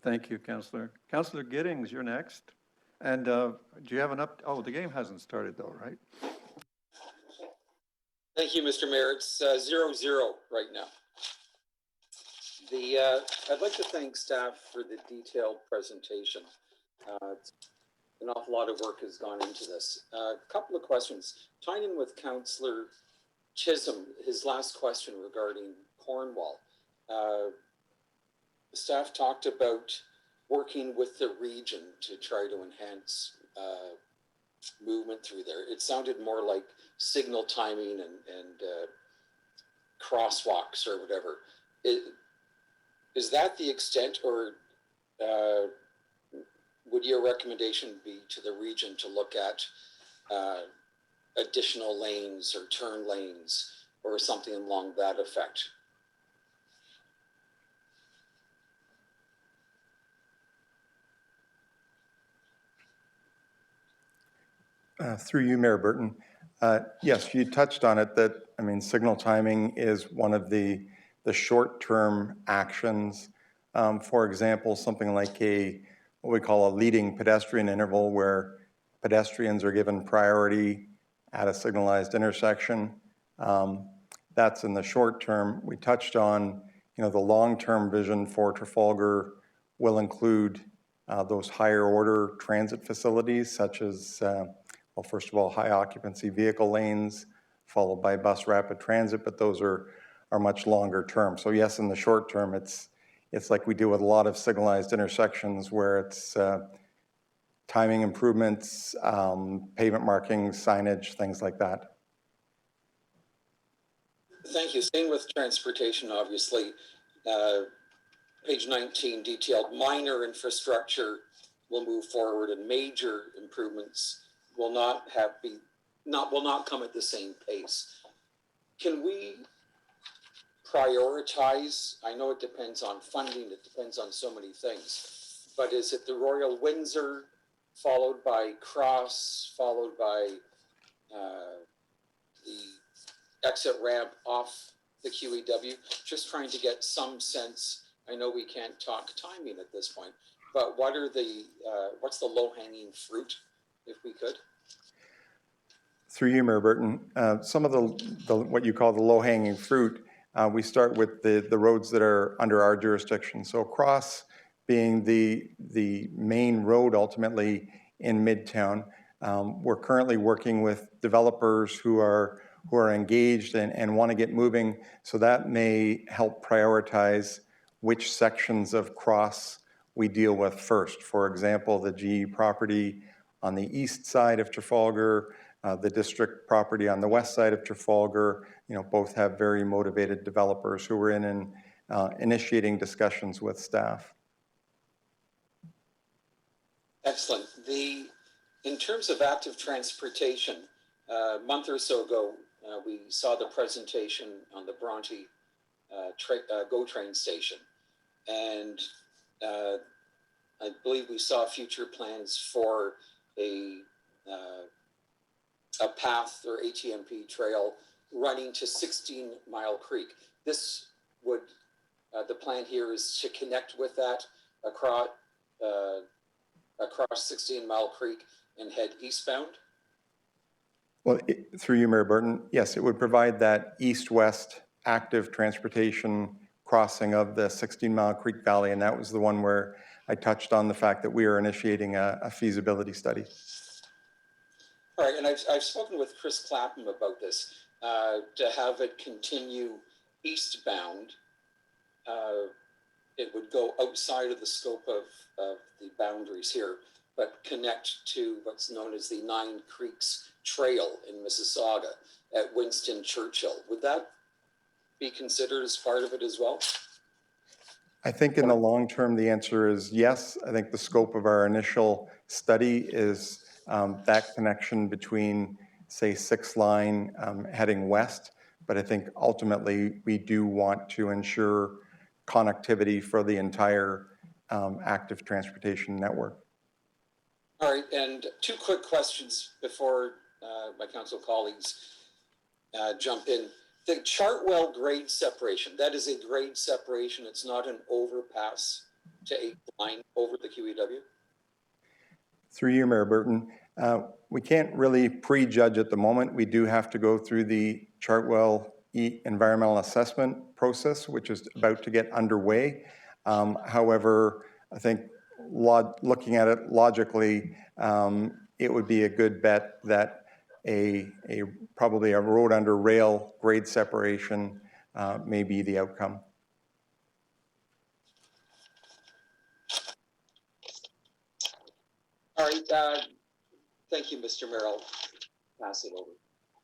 Thank you, Councillor. Councillor Giddings, you're next. And do you have oh, the game hasn't started though, right? Thank you, Mr. Mayor. It's 0-0 right now. I'd like to thank staff for the detailed presentation. An awful lot of work has gone into this. A couple of questions. Tying in with Councillor Chisholm, his last question regarding Cornwall. Staff talked about working with the region to try to enhance movement through there. It sounded more like signal timing and crosswalks or whatever. Is that the extent, or would your recommendation be to the region to look at additional lanes or turn lanes or something along that effect? Through you, Mayor Burton. Yes, you touched on it that, I mean, signal timing is one of the short-term actions. For example, something like what we call a leading pedestrian interval where pedestrians are given priority at a signalized intersection. That's in the short term. We touched on, the long-term vision for Trafalgar will include those higher order transit facilities such as well, first of all, high occupancy vehicle lanes, followed by bus rapid transit, but those are much longer term. So yes, in the short term, it's like we do with a lot of signalized intersections where it's timing improvements, pavement markings, signage, things like that. Thank you. Staying with transportation, obviously, page 19 detailed minor infrastructure will move forward and major improvements will not come at the same pace. Can we prioritize? I know it depends on funding, it depends on so many things, but is it the Royal Windsor followed by Cross, followed by the exit ramp off the QEW? Just trying to get some sense. I know we can't talk timing at this point, but what's the low-hanging fruit, if we could? Through you, Mayor Burton, some of the what you call the low-hanging fruit, we start with the roads that are under our jurisdiction. So Cross being the main road ultimately in Midtown, we're currently working with developers who are engaged and want to get moving. So that may help prioritize which sections of Cross we deal with first. For example, the GE property on the east side of Trafalgar, the district property on the west side of Trafalgar, both have very motivated developers who are in and initiating discussions with staff. Excellent. In terms of active transportation, a month or so ago, we saw the presentation on the Bronte GO train station, and I believe we saw future plans for a path or ATMP trail running to 16 Mile Creek. This would, the plan here is to connect with that across 16 Mile Creek and head eastbound? Well, through you, Mayor Burton, yes, it would provide that east-west active transportation crossing of the 16 Mile Creek Valley, and that was the one where I touched on the fact that we are initiating a feasibility study. All right, and I've spoken with Chris Clapham about this, to have it continue eastbound. It would go outside of the scope of the boundaries here, but connect to what's known as the Nine Creeks Trail in Mississauga at Winston Churchill. Would that be considered as part of it as well? I think in the long term, the answer is yes. I think the scope of our initial study is that connection between, say, 6th Line heading west. But I think ultimately we do want to ensure connectivity for the entire active transportation network. All right, and two quick questions before my council colleagues jump in. The Chartwell grade separation, that is a grade separation. It's not an overpass to 8th Line over the QEW? Through you, Mayor Burton. We can't really prejudge at the moment. We do have to go through the Chartwell environmental assessment process, which is about to get underway. However, I think looking at it logically, it would be a good bet that probably a road under rail grade separation may be the outcome. All right, thank you, Mr. Mayor. I'll pass it over.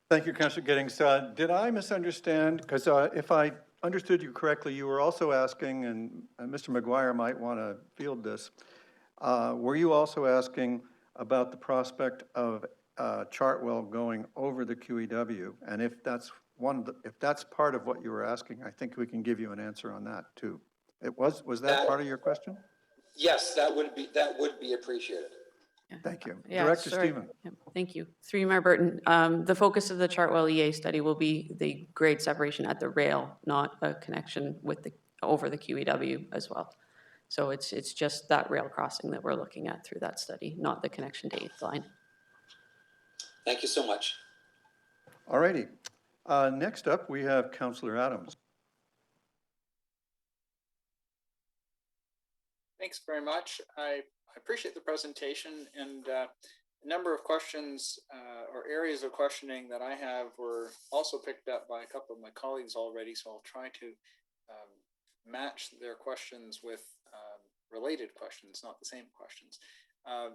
Thank you, Councillor Giddings. Did I misunderstand? Because if I understood you correctly, you were also asking, and Mr. Mcguire might want to field this, were you also asking about the prospect of Chartwell going over the QEW? And if that's part of what you were asking, I think we can give you an answer on that too. Was that part of your question? Yes, that would be appreciated. Thank you. Yeah, Director sorry. Stephen. Yeah, thank you. Through you, Mayor Burton. The focus of the Chartwell EA study will be the grade separation at the rail, not a connection with over the QEW as well. So it's just that rail crossing that we're looking at through that study, not the connection to 8th line. Thank you so much. All righty. Next up, we have Councillor Adams. Thanks very much. I appreciate the presentation, and a number of questions or areas of questioning that I have were also picked up by a couple of my colleagues already, so I'll try to match their questions with related questions, not the same questions. A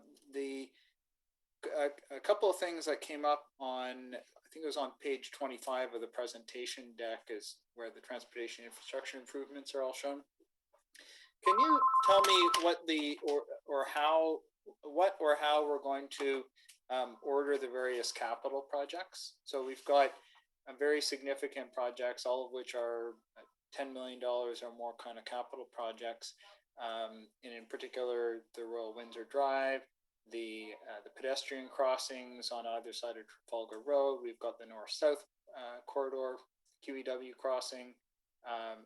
couple of things that came up on, I think it was on page 25 of the presentation deck, is where the transportation infrastructure improvements are all shown. Can you tell me what or how we're going to order the various capital projects? So we've got very significant projects, all of which are $10 million or more kind of capital projects. And in particular, the Royal Windsor Drive, the pedestrian crossings on either side of Trafalgar Road. We've got the north-south corridor, QEW crossing.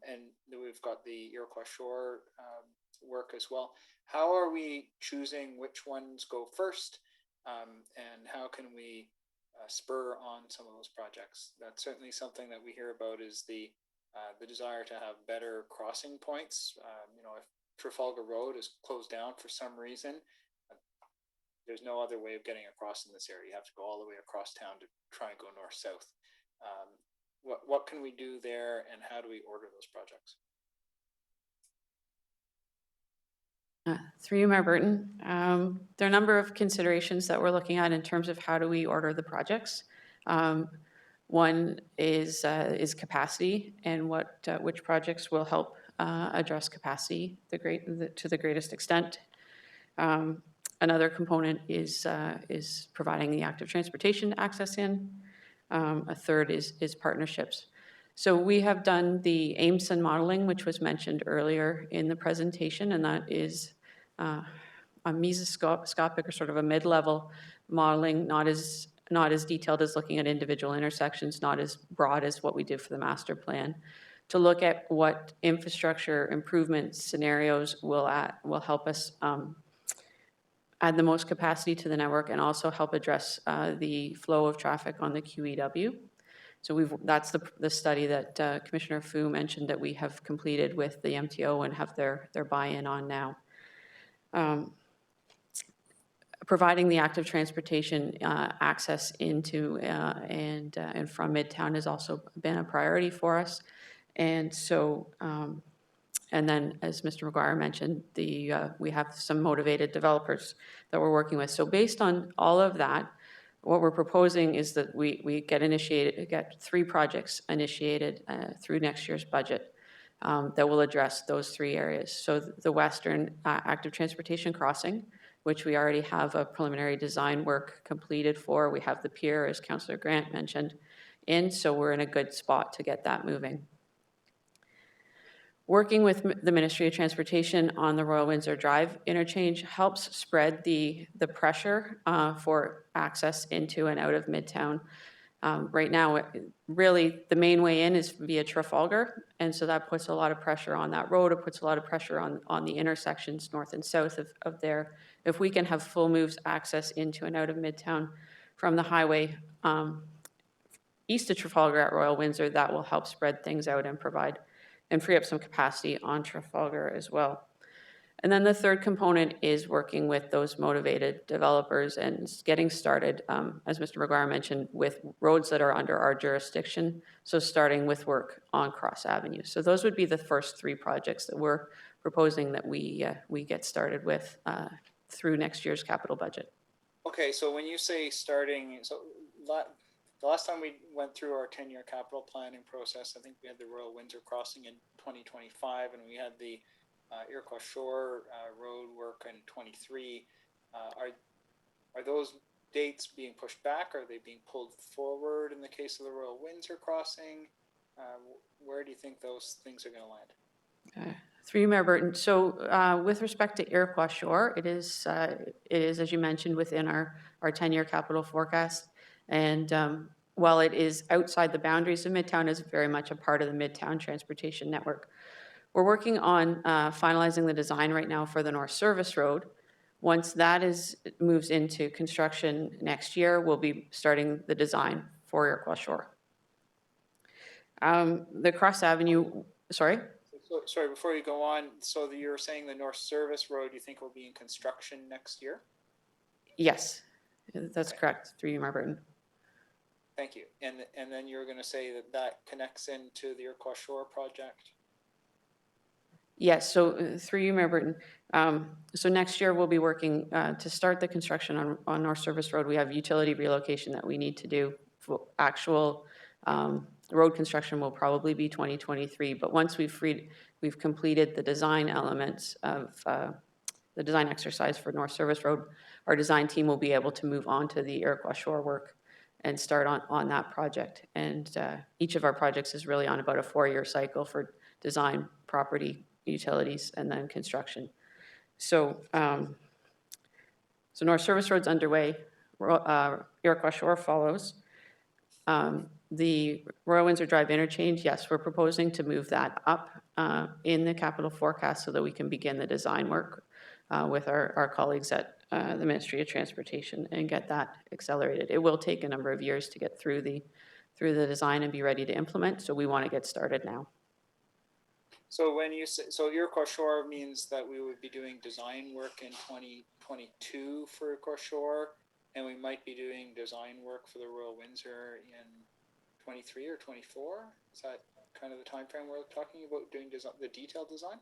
And then we've got the Iroquois Shore work as well. How are we choosing which ones go first? And how can we spur on some of those projects? That's certainly something that we hear about, is the desire to have better crossing points. If Trafalgar Road is closed down for some reason, there's no other way of getting across in this area. You have to go all the way across town to try and go north-south. What can we do there, and how do we order those projects? Through you, Mayor Burton. There are a number of considerations that we're looking at in terms of how do we order the projects. One is capacity, and which projects will help address capacity to the greatest extent. Another component is providing the active transportation access in. A third is partnerships. So we have done the Aimson modeling, which was mentioned earlier in the presentation, and that is a mesoscopic, or sort of a mid-level modeling, not as detailed as looking at individual intersections, not as broad as what we did for the master plan, to look at what infrastructure improvement scenarios will help us add the most capacity to the network, and also help address the flow of traffic on the QEW. So that's the study that Commissioner Fu mentioned that we have completed with the MTO and have their buy-in on now. Providing the active transportation access into and from Midtown has also been a priority for us. And so, and then, as Mr. Mcguire mentioned, we have some motivated developers that we're working with. So based on all of that, what we're proposing is that we get 3 projects initiated through next year's budget that will address those 3 areas. So the Western active transportation crossing, which we already have a preliminary design work completed for. We have the pier, as Councilor Grant mentioned, so we're in a good spot to get that moving. Working with the Ministry of Transportation on the Royal Windsor Drive interchange helps spread the pressure for access into and out of Midtown. Right now, really, the main way in is via Trafalgar, and so that puts a lot of pressure on that road. It puts a lot of pressure on the intersections north and south of there. If we can have full moves access into and out of Midtown from the highway east of Trafalgar at Royal Windsor, that will help spread things out and provide and free up some capacity on Trafalgar as well. And then the third component is working with those motivated developers and getting started, as Mr. Mcguire mentioned, with roads that are under our jurisdiction. So starting with work on Cross Avenue. So those would be the first three projects that we're proposing that we get started with through next year's capital budget. Okay, so when you say starting, so the last time we went through our 10-year capital planning process, I think we had the Royal Windsor Crossing in 2025, and we had the Iroquois Shore road work in 23. Are those dates being pushed back? Are they being pulled forward in the case of the Royal Windsor Crossing? Where do you think those things are going to land? Through you, Mayor Burton. So with respect to Iroquois Shore, it is, as you mentioned, within our 10-year capital forecast. And while it is outside the boundaries of Midtown, is very much a part of the Midtown Transportation Network. We're working on finalizing the design right now for the North Service Road. Once that moves into construction next year, we'll be starting the design for Iroquois Shore. The Cross Avenue, sorry? Sorry, before you go on, so you're saying the North Service Road you think will be in construction next year? Yes, that's correct, through you, Mayor Burton. Thank you. And then you're going to say that connects into the Iroquois Shore project? Yes, so through you, Mayor Burton. So next year we'll be working to start the construction on North Service Road. We have utility relocation that we need to do. Actual road construction will probably be 2023, but once we've completed the design elements of the design exercise for North Service Road, our design team will be able to move on to the Iroquois Shore work and start on that project. And each of our projects is really on about a 4-year cycle for design, property, utilities, and then construction. So, so North Service Road's underway. Iroquois Shore follows. The Royal Windsor Drive interchange, yes, we're proposing to move that up in the capital forecast so that we can begin the design work with our colleagues at the Ministry of Transportation and get that accelerated. It will take a number of years to get through the design and be ready to implement, so we want to get started now. So when you say, so Iroquois Shore means that we would be doing design work in 2022 for Iroquois Shore, and we might be doing design work for the Royal Windsor in 23 or 24? Is that kind of the time frame we're talking about doing the detailed design?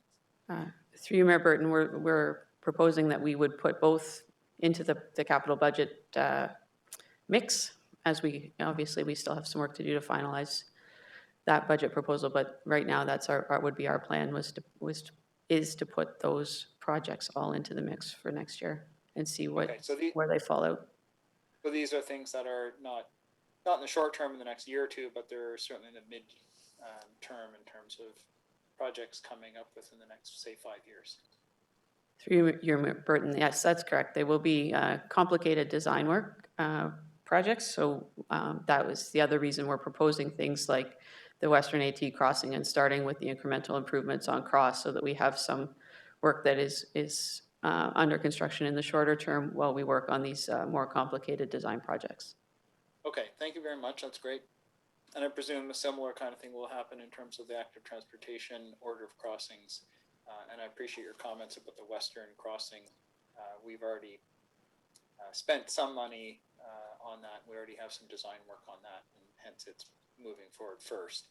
Through you, Mayor Burton, we're proposing that we would put both into the capital budget mix, as we still have some work to do to finalize that budget proposal, but right now that's would be our plan is to put those projects all into the mix for next year and see where they fall out. So these are things that are not in the short term in the next year or two, but they're certainly in the mid term in terms of projects coming up within the next, say, 5 years. Through your Burton, yes, that's correct. They will be complicated design work projects. So that was the other reason we're proposing things like the Western AT crossing and starting with the incremental improvements on Cross so that we have some work that is under construction in the shorter term while we work on these more complicated design projects. Okay, thank you very much. That's great. And I presume a similar kind of thing will happen in terms of the active transportation order of crossings. And I appreciate your comments about the Western crossing. We've already spent some money on that. We already have some design work on that, and hence it's moving forward first.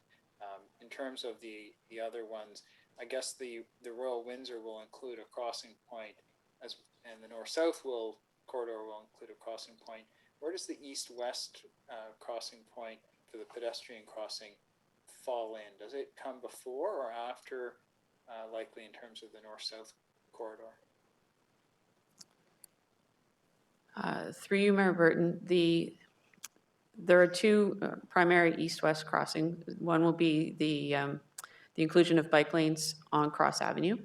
In terms of the other ones, I guess the Royal Windsor will include a crossing point, and the North-South corridor will include a crossing point. Where does the east-west crossing point for the pedestrian crossing fall in? Does it come before or after, likely in terms of the north-south corridor? Through you, Mayor Burton, there are two primary east-west crossings. One will be the inclusion of bike lanes on Cross Avenue.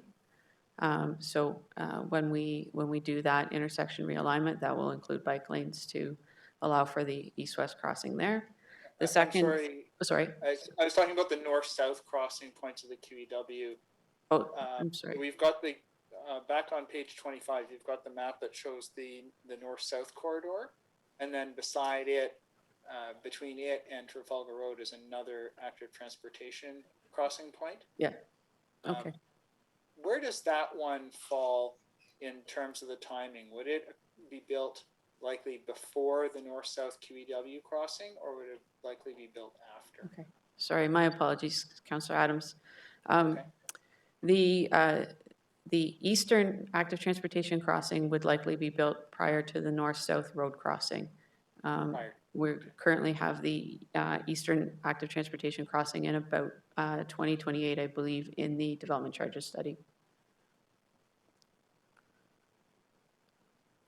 So when we do that intersection realignment, that will include bike lanes to allow for the east-west crossing there. The I'm second, sorry, oh, sorry, I was talking about the north-south crossing points of the QEW. oh, I'm sorry. We've got the, back on page 25, you've got the map that shows the north-south corridor. And then beside it, between it and Trafalgar Road is another active transportation crossing point. Yeah, okay. Where does that one fall in terms of the timing? Would it be built likely before the north-south QEW crossing, or would it likely be built after? Okay, sorry, my apologies, Councillor Adams. Okay. The eastern active transportation crossing would likely be built prior to the north-south road crossing. We currently have the eastern active transportation crossing in about 2028, I believe, in the development charges study.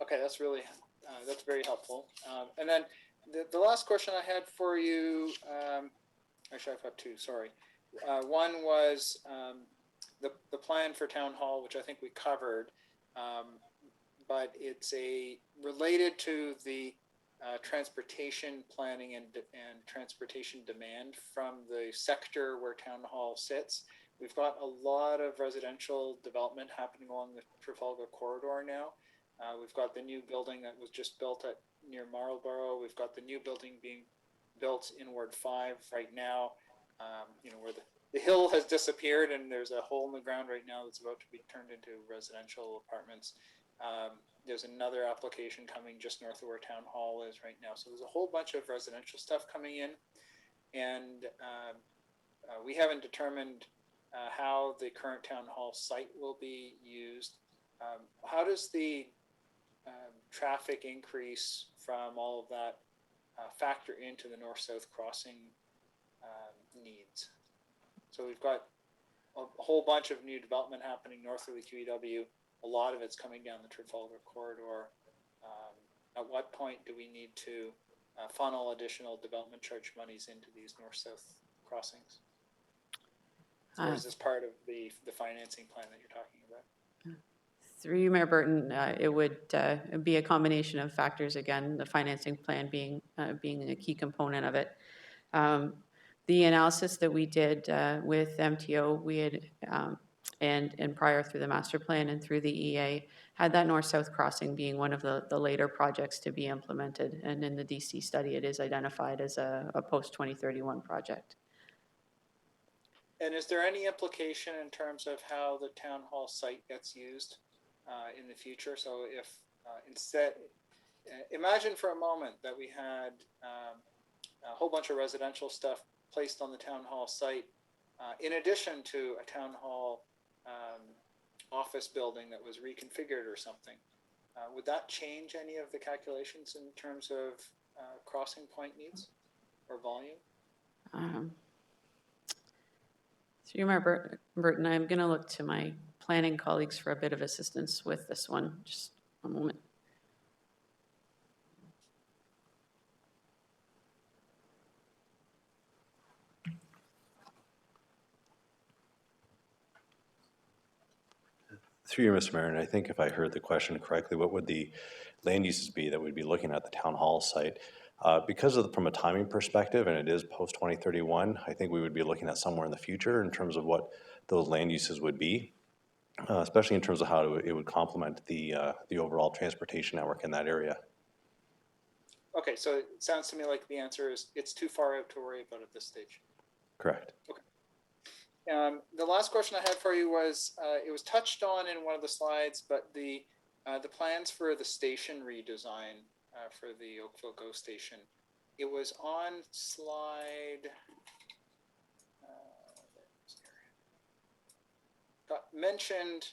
Okay, that's really, that's very helpful. And then the last question I had for you, actually I've got two, sorry. One was the plan for town hall, which I think we covered, but it's related to the transportation planning and transportation demand from the sector where town hall sits. We've got a lot of residential development happening along the Trafalgar corridor now. We've got the new building that was just built near Marlborough. We've got the new building being built in Ward 5 right now, where the hill has disappeared and there's a hole in the ground right now that's about to be turned into residential apartments. There's another application coming just north of where town hall is right now. So there's a whole bunch of residential stuff coming in, and we haven't determined how the current town hall site will be used. How does the traffic increase from all of that factor into the north-south crossing needs? So we've got a whole bunch of new development happening north of the QEW. A lot of it's coming down the Trafalgar corridor. At what point do we need to funnel additional development charge monies into these north-south crossings? Or is this part of the financing plan that you're talking about? Through you, Mayor Burton, it would be a combination of factors, again, the financing plan being a key component of it. The analysis that we did with MTO, we had, and prior through the master plan and through the EA, had that north-south crossing being one of the later projects to be implemented. And in the DC study, it is identified as a post-2031 project. And is there any implication in terms of how the town hall site gets used in the future? So if instead, imagine for a moment that we had a whole bunch of residential stuff placed on the town hall site, in addition to a town hall office building that was reconfigured or something. Would that change any of the calculations in terms of crossing point needs or volume? Through Mayor Burton, I'm going to look to my planning colleagues for a bit of assistance with this one. Just a moment. Through you, Mr. Mayor, and I think if I heard the question correctly, what would the land uses be that we'd be looking at the town hall site? Because from a timing perspective, and it is post-2031, I think we would be looking at somewhere in the future in terms of what those land uses would be, especially in terms of how it would complement the overall transportation network in that area. Okay, so it sounds to me like the answer is it's too far out to worry about at this stage. Correct. Okay. The last question I had for you was, it was touched on in one of the slides, but the plans for the station redesign for the Oakville GO station, it was on slide, got mentioned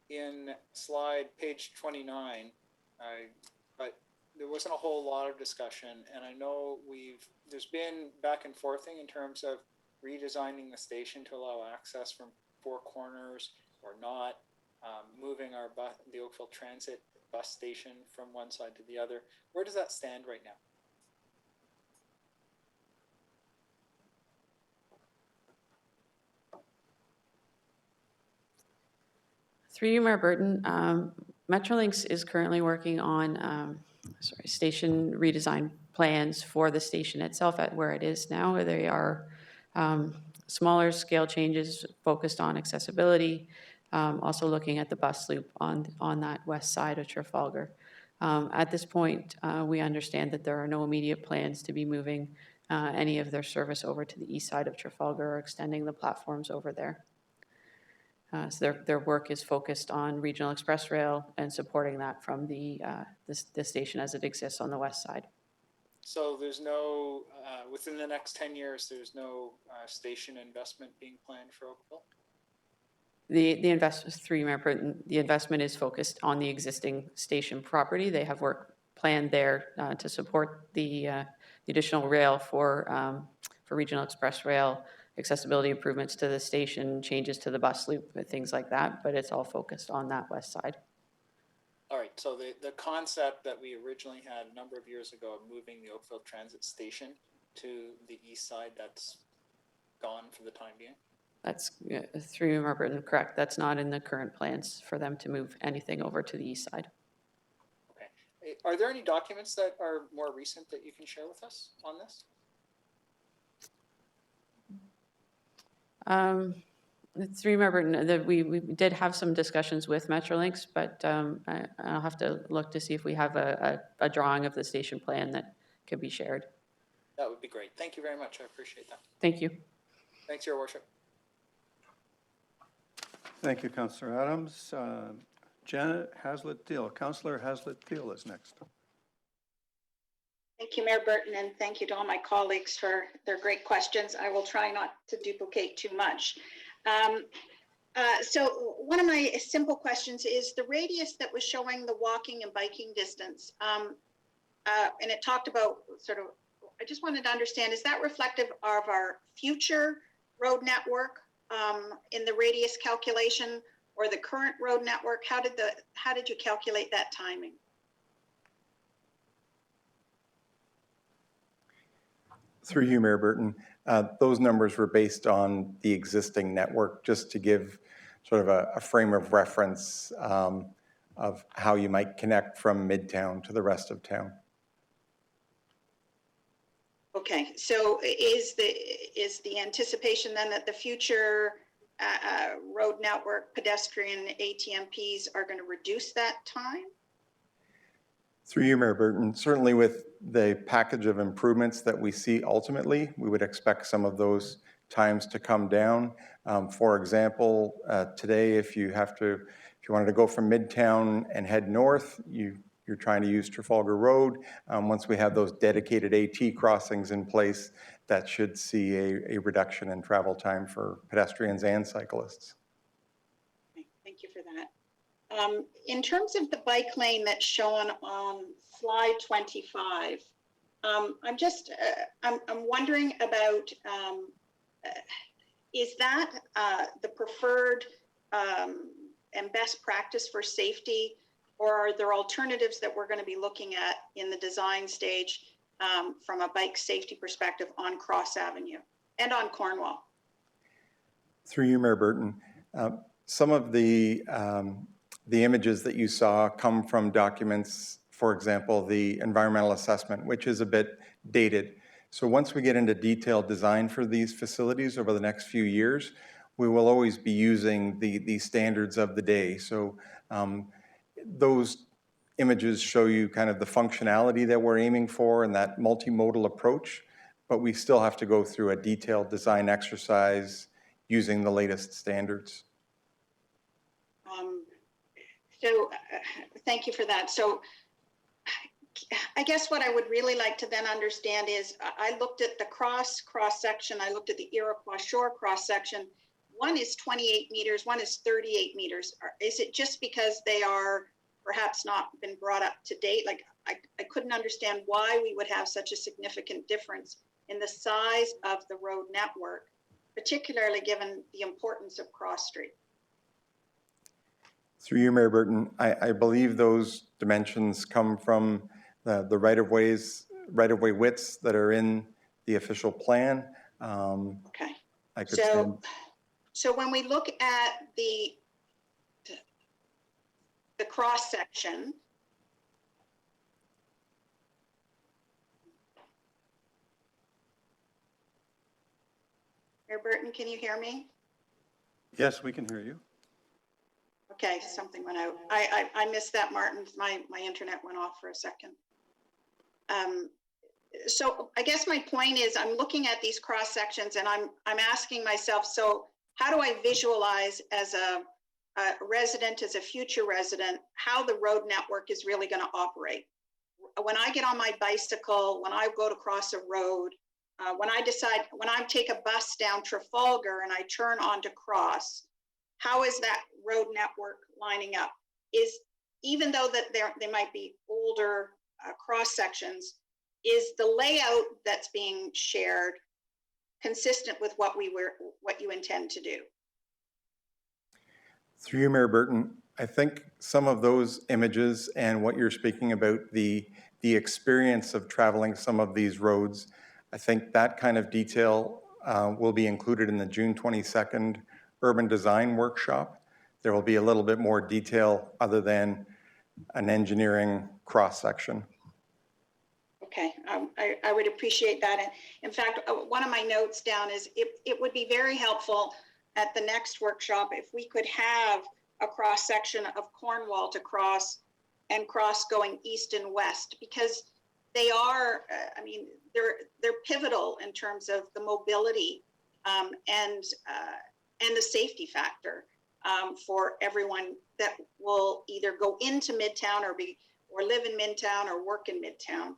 in slide page 29, but there wasn't a whole lot of discussion, and I know there's been back and forthing in terms of redesigning the station to allow access from four corners or not, moving the Oakville Transit bus station from one side to the other. Where does that stand right now? Through you, Mayor Burton, Metrolinx is currently working on station redesign plans for the station itself at where it is now. They are smaller scale changes focused on accessibility, also looking at the bus loop on that west side of Trafalgar. At this point, we understand that there are no immediate plans to be moving any of their service over to the east side of Trafalgar or extending the platforms over there. So their work is focused on regional express rail and supporting that from the station as it exists on the west side. So there's no, within the next 10 years, there's no station investment being planned for Oakville? The investment, the investment is focused on the existing station property. They have work planned there to support the additional rail for regional express rail, accessibility improvements to the station, changes to the bus loop, things like that, but it's all focused on that west side. All right, so the concept that we originally had a number of years ago of moving the Oakville Transit Station to the east side, that's gone for the time being? That's through you, Burton, correct. That's not in the current plans for them to move anything over to the east side. Okay. Are there any documents that are more recent that you can share with us on this? Through you, Burton, that we did have some discussions with Metrolinx, but I'll have to look to see if we have a drawing of the station plan that could be shared. That would be great. Thank you very much. I appreciate that. Thank you. Thanks, Your Worship. Thank you, Councillor Adams. Janet Haslett-Deal. Councillor Haslett-Deal is next. Thank you, Mayor Burton, and thank you to all my colleagues for their great questions. I will try not to duplicate too much. So one of my simple questions is the radius that was showing the walking and biking distance, and it talked about sort of, I just wanted to understand, is that reflective of our future road network in the radius calculation or the current road network? How did you calculate that timing? Through you, Mayor Burton, those numbers were based on the existing network, just to give sort of a frame of reference of how you might connect from Midtown to the rest of town. Okay, so is the anticipation then that the future road network pedestrian ATMPs are going to reduce that time? Through you, Mayor Burton, certainly with the package of improvements that we see ultimately, we would expect some of those times to come down. For example, today, if you wanted to go from Midtown and head north, you're trying to use Trafalgar Road. Once we have those dedicated AT crossings in place, that should see a reduction in travel time for pedestrians and cyclists. Thank you for that. In terms of the bike lane that's shown on slide 25, I'm wondering about, is that the preferred and best practice for safety, or are there alternatives that we're going to be looking at in the design stage from a bike safety perspective on Cross Avenue and on Cornwall? Through you, Mayor Burton, some of the images that you saw come from documents, for example, the environmental assessment, which is a bit dated. So once we get into detailed design for these facilities over the next few years, we will always be using the standards of the day. So those images show you kind of the functionality that we're aiming for and that multimodal approach, but we still have to go through a detailed design exercise using the latest standards. So thank you for that. So I guess what I would really like to then understand is I looked at the cross section, I looked at the Iroquois Shore cross section. One is 28 meters, one is 38 meters. Is it just because they are perhaps not been brought up to date? Like I couldn't understand why we would have such a significant difference in the size of the road network, particularly given the importance of Cross Street. Through you, Mayor Burton, I believe those dimensions come from the right-of-way widths that are in the official plan. Okay. So when we look at the cross section, Mayor Burton, can you hear me? Yes, we can hear you. Okay, something went out. I missed that, Martin. My internet went off for a second. So I guess my point is I'm looking at these cross sections and I'm asking myself, so how do I visualize as a resident, as a future resident, how the road network is really going to operate? When I get on my bicycle, when I go to cross a road, when I take a bus down Trafalgar and I turn onto Cross, how is that road network lining up? Even though that they might be older cross sections, is the layout that's being shared consistent with what you intend to do? Through you, Mayor Burton, I think some of those images and what you're speaking about, the experience of traveling some of these roads, I think that kind of detail will be included in the June 22nd Urban Design Workshop. There will be a little bit more detail other than an engineering cross-section. Okay, I would appreciate that. And in fact, one of my notes down is it would be very helpful at the next workshop if we could have a cross-section of Cornwall to Cross and Cross going east and west, because they are, I mean, they're pivotal in terms of the mobility and the safety factor for everyone that will either go into Midtown or live in Midtown or work in Midtown.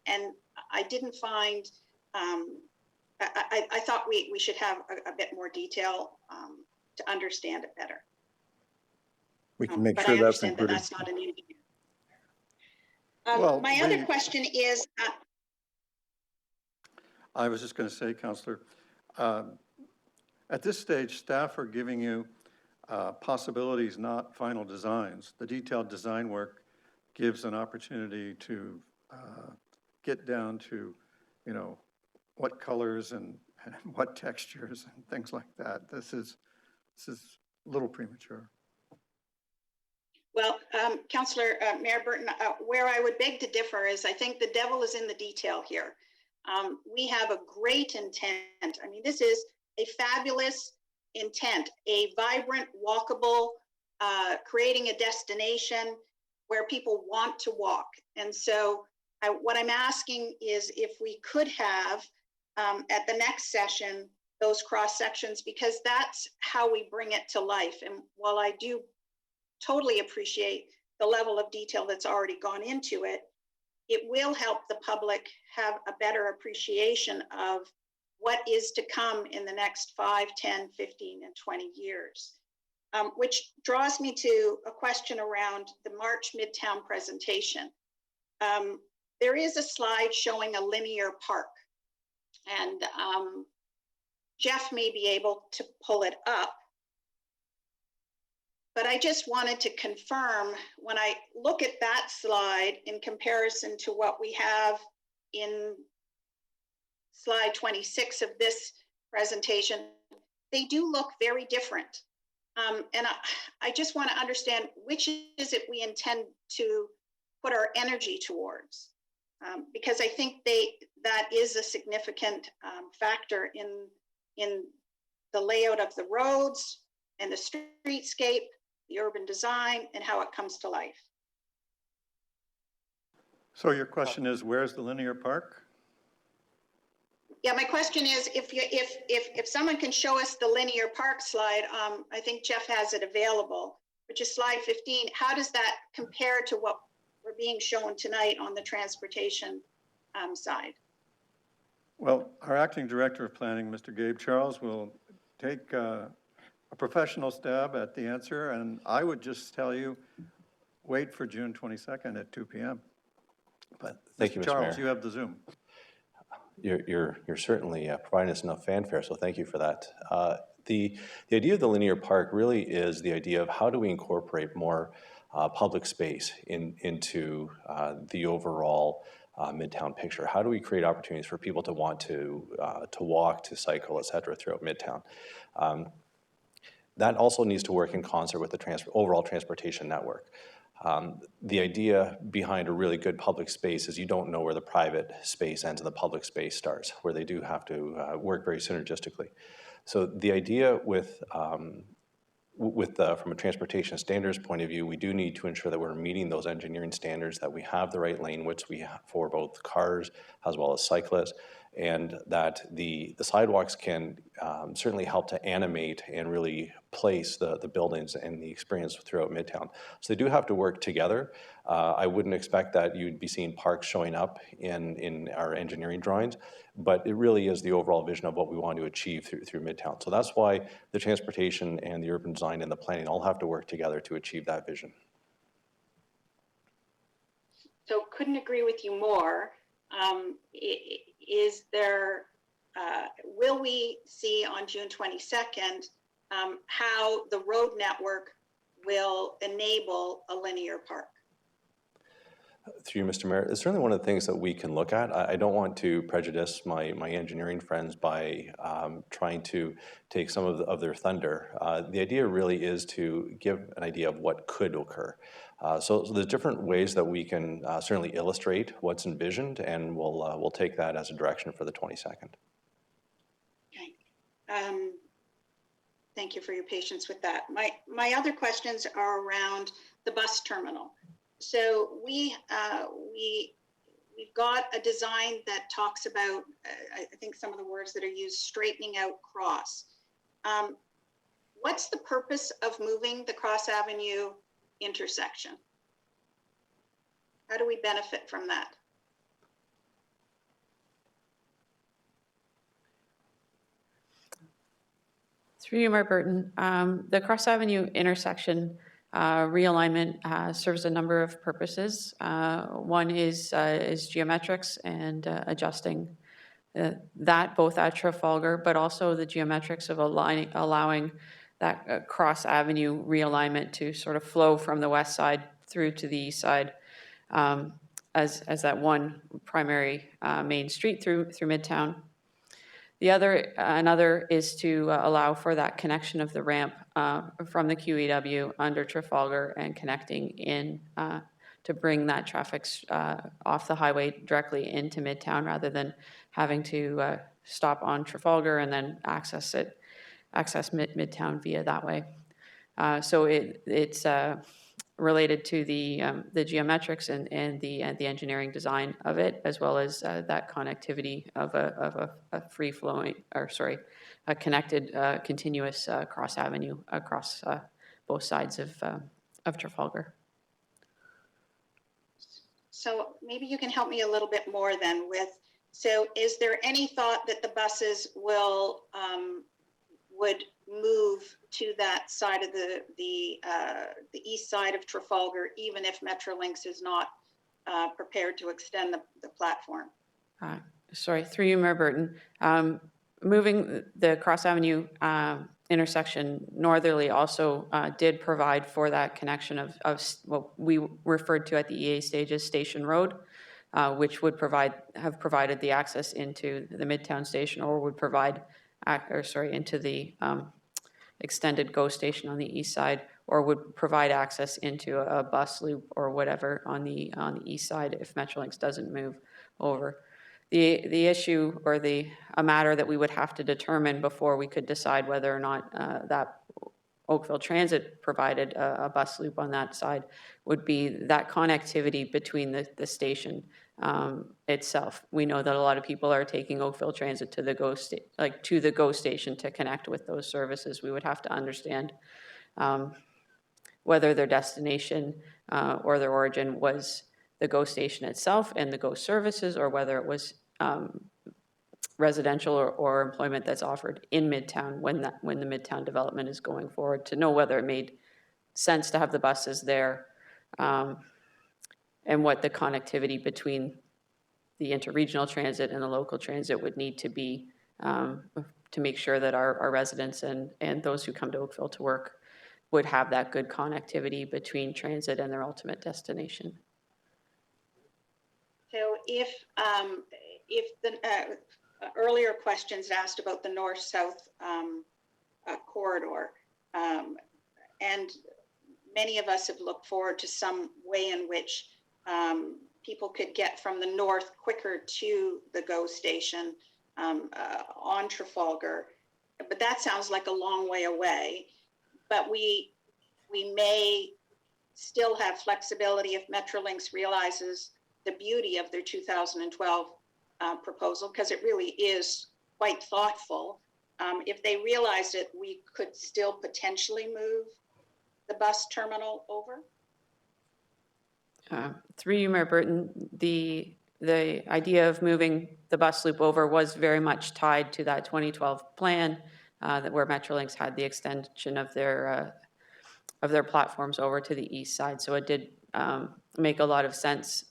And I didn't find, I thought we should have a bit more detail to understand it better. We can make but sure I that's understand included. that that's not an engineer. Well, my other question is, I was just going to say, Councillor, at this stage, staff are giving you possibilities, not final designs. The detailed design work gives an opportunity to get down to, you know, what colors and what textures and things like that. This is a little premature. well, Councillor Mayor Burton, where I would beg to differ is I think the devil is in the detail here. We have a great intent. I mean, this is a fabulous intent, a vibrant, walkable, creating a destination where people want to walk. And so what I'm asking is if we could have at the next session, those cross sections, because that's how we bring it to life. And while I do totally appreciate the level of detail that's already gone into it, it will help the public have a better appreciation of what is to come in the next 5, 10, 15, and 20 years. Which draws me to a question around the March Midtown presentation. There is a slide showing a linear park, and Jeff may be able to pull it up. But I just wanted to confirm, when I look at that slide in comparison to what we have in slide 26 of this presentation, they do look very different. And I just want to understand which is it we intend to put our energy towards, because I think that is a significant factor in the layout of the roads and the streetscape, the urban design, and how it comes to life. So your question is, where's the linear park? Yeah, my question is, if someone can show us the linear park slide, I think Jeff has it available, which is slide 15. How does that compare to what we're being shown tonight on the transportation side? Well, our acting director of planning, Mr. Gabe Charles, will take a professional stab at the answer, and I would just tell you, wait for June 22nd at 2 p.m. But Thank you, Mr. Charles, Mayor. you have the Zoom. You're certainly providing us enough fanfare, so thank you for that. The idea of the linear park really is the idea of how do we incorporate more public space into the overall Midtown picture. How do we create opportunities for people to want to walk, to cycle, et cetera, throughout Midtown? That also needs to work in concert with the overall transportation network. The idea behind a really good public space is you don't know where the private space ends and the public space starts, where they do have to work very synergistically. So the idea from a transportation standards point of view, we do need to ensure that we're meeting those engineering standards, that we have the right lane widths for both cars as well as cyclists, and that the sidewalks can certainly help to animate and really place the buildings and the experience throughout Midtown. So they do have to work together. I wouldn't expect that you'd be seeing parks showing up in our engineering drawings, but it really is the overall vision of what we want to achieve through Midtown. So that's why the transportation and the urban design and the planning all have to work together to achieve that vision. So couldn't agree with you more. Is there, will we see on June 22nd how the road network will enable a linear park? Through you, Mr. Mayor, it's certainly one of the things that we can look at. I don't want to prejudice my engineering friends by trying to take some of their thunder. The idea really is to give an idea of what could occur. So there's different ways that we can certainly illustrate what's envisioned, and we'll take that as a direction for the 22nd. Okay. Thank you for your patience with that. My other questions are around the bus terminal. So we've got a design that talks about, I think some of the words that are used, straightening out Cross. What's the purpose of moving the Cross Avenue intersection? How do we benefit from that? Through you, Mayor Burton, the Cross Avenue intersection realignment serves a number of purposes. One is geometrics and adjusting that both at Trafalgar, but also the geometrics of allowing that Cross Avenue realignment to sort of flow from the west side through to the east side as that one primary main street through Midtown. Another is to allow for that connection of the ramp from the QEW under Trafalgar and connecting in to bring that traffic off the highway directly into Midtown rather than having to stop on Trafalgar and then access Midtown via that way. So it's related to the geometrics and the engineering design of it, as well as that connectivity of a free flowing, a connected continuous cross avenue across both sides of Trafalgar. So maybe you can help me a little bit more then with, so is there any thought that the buses will would move to that side of the east side of Trafalgar, even if Metrolinx is not prepared to extend the platform? Through you, Mayor Burton. Moving the Cross Avenue intersection northerly also did provide for that connection of what we referred to at the EA stage as Station Road, which would have provided the access into the Midtown station, or would provide into the extended GO station on the east side, or would provide access into a bus loop or whatever on the east side if Metrolinx doesn't move over. The issue or a matter that we would have to determine before we could decide whether or not that Oakville Transit provided a bus loop on that side would be that connectivity between the station itself. We know that a lot of people are taking Oakville Transit to the GO station to connect with those services. We would have to understand whether their destination or their origin was the GO station itself and the GO services, or whether it was residential or employment that's offered in Midtown when the Midtown development is going forward, to know whether it made sense to have the buses there, and what the connectivity between the interregional transit and the local transit would need to be to make sure that our residents and those who come to Oakville to work would have that good connectivity between transit and their ultimate destination. So if the earlier questions asked about the north-south corridor, and many of us have looked forward to some way in which people could get from the north quicker to the GO station on Trafalgar. But that sounds like a long way away. But we may still have flexibility if Metrolinx realizes the beauty of their 2012 proposal, because it really is quite thoughtful. If they realized it, we could still potentially move the bus terminal over. Through you, Mayor Burton, the idea of moving the bus loop over was very much tied to that 2012 plan where Metrolinx had the extension of their platforms over to the east side. So it did make a lot of sense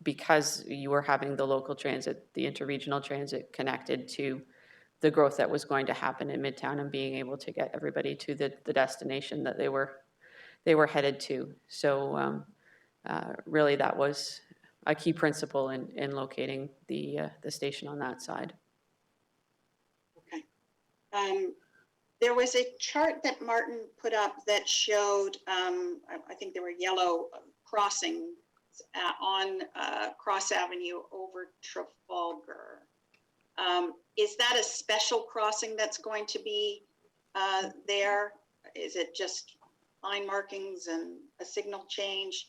because you were having the local transit, the interregional transit connected to the growth that was going to happen in Midtown and being able to get everybody to the destination that they were headed to. So really that was a key principle in locating the station on that side. Okay. There was a chart that Martin put up that showed, I think there were yellow crossings on Cross Avenue over Trafalgar. Is that a special crossing that's going to be there? Is it just line markings and a signal change?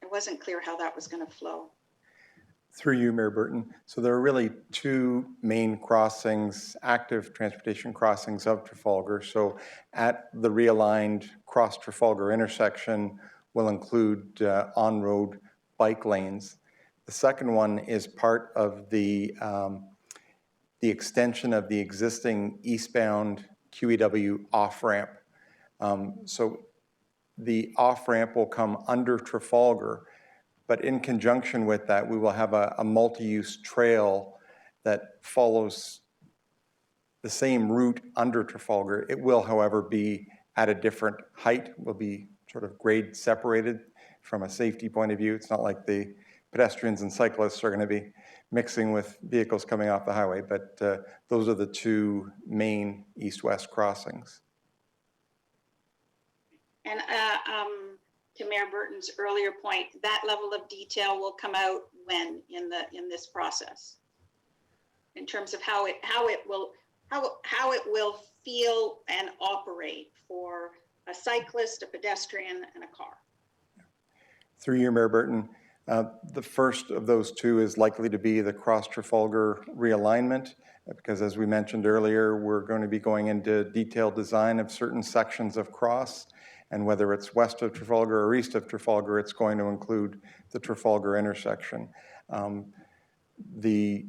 It wasn't clear how that was going to flow. Through you, Mayor Burton. So there are really two main crossings, active transportation crossings of Trafalgar. So at the realigned cross Trafalgar intersection will include on-road bike lanes. The second one is part of the extension of the existing eastbound QEW off-ramp. So the off-ramp will come under Trafalgar, but in conjunction with that, we will have a multi-use trail that follows the same route under Trafalgar. It will, however, be at a different height, will be sort of grade separated from a safety point of view. It's not like the pedestrians and cyclists are going to be mixing with vehicles coming off the highway, but those are the two main east-west crossings. And to Mayor Burton's earlier point, that level of detail will come out when in this process, in terms of how it will feel and operate for a cyclist, a pedestrian, and a car. Through you, Mayor Burton, the first of those two is likely to be the cross Trafalgar realignment, because as we mentioned earlier, we're going to be going into detailed design of certain sections of cross. And whether it's west of Trafalgar or east of Trafalgar, it's going to include the Trafalgar intersection. The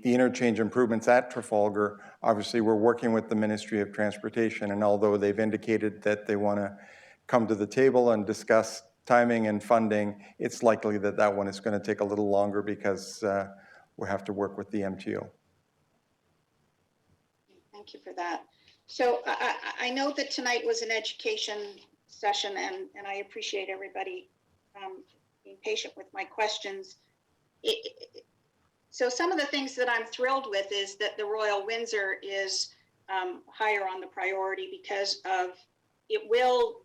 interchange improvements at Trafalgar, obviously we're working with the Ministry of Transportation, and although they've indicated that they want to come to the table and discuss timing and funding, it's likely that that one is going to take a little longer because we have to work with the MTO. Thank you for that. So I know that tonight was an education session, and I appreciate everybody being patient with my questions. So some of the things that I'm thrilled with is that the Royal Windsor is higher on the priority because of it will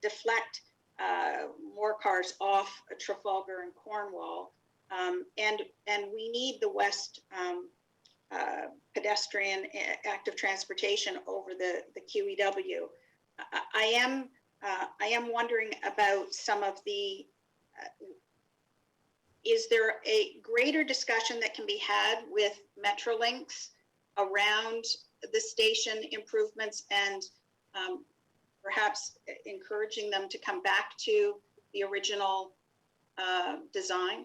deflect more cars off Trafalgar and Cornwall, and we need the west pedestrian active transportation over the QEW. I am wondering about some of the. Is there a greater discussion that can be had with Metrolinx around the station improvements and perhaps encouraging them to come back to the original design?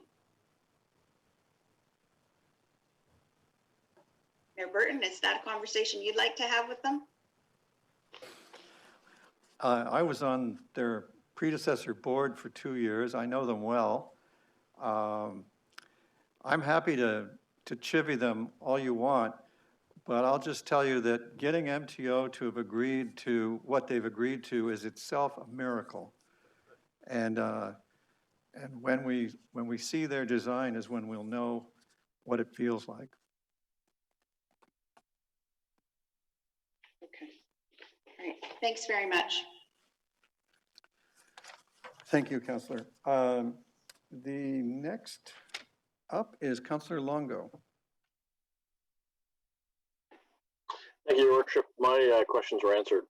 Mayor Burton, is that a conversation you'd like to have with them? I was on their predecessor board for 2 years. I know them well. I'm happy to chivvy them all you want, but I'll just tell you that getting MTO to have agreed to what they've agreed to is itself a miracle. And when we see their design is when we'll know what it feels like. Great. Thanks very much. Thank you, Councillor. The next up is Councillor Longo. Thank you, Your Worship. My questions were answered.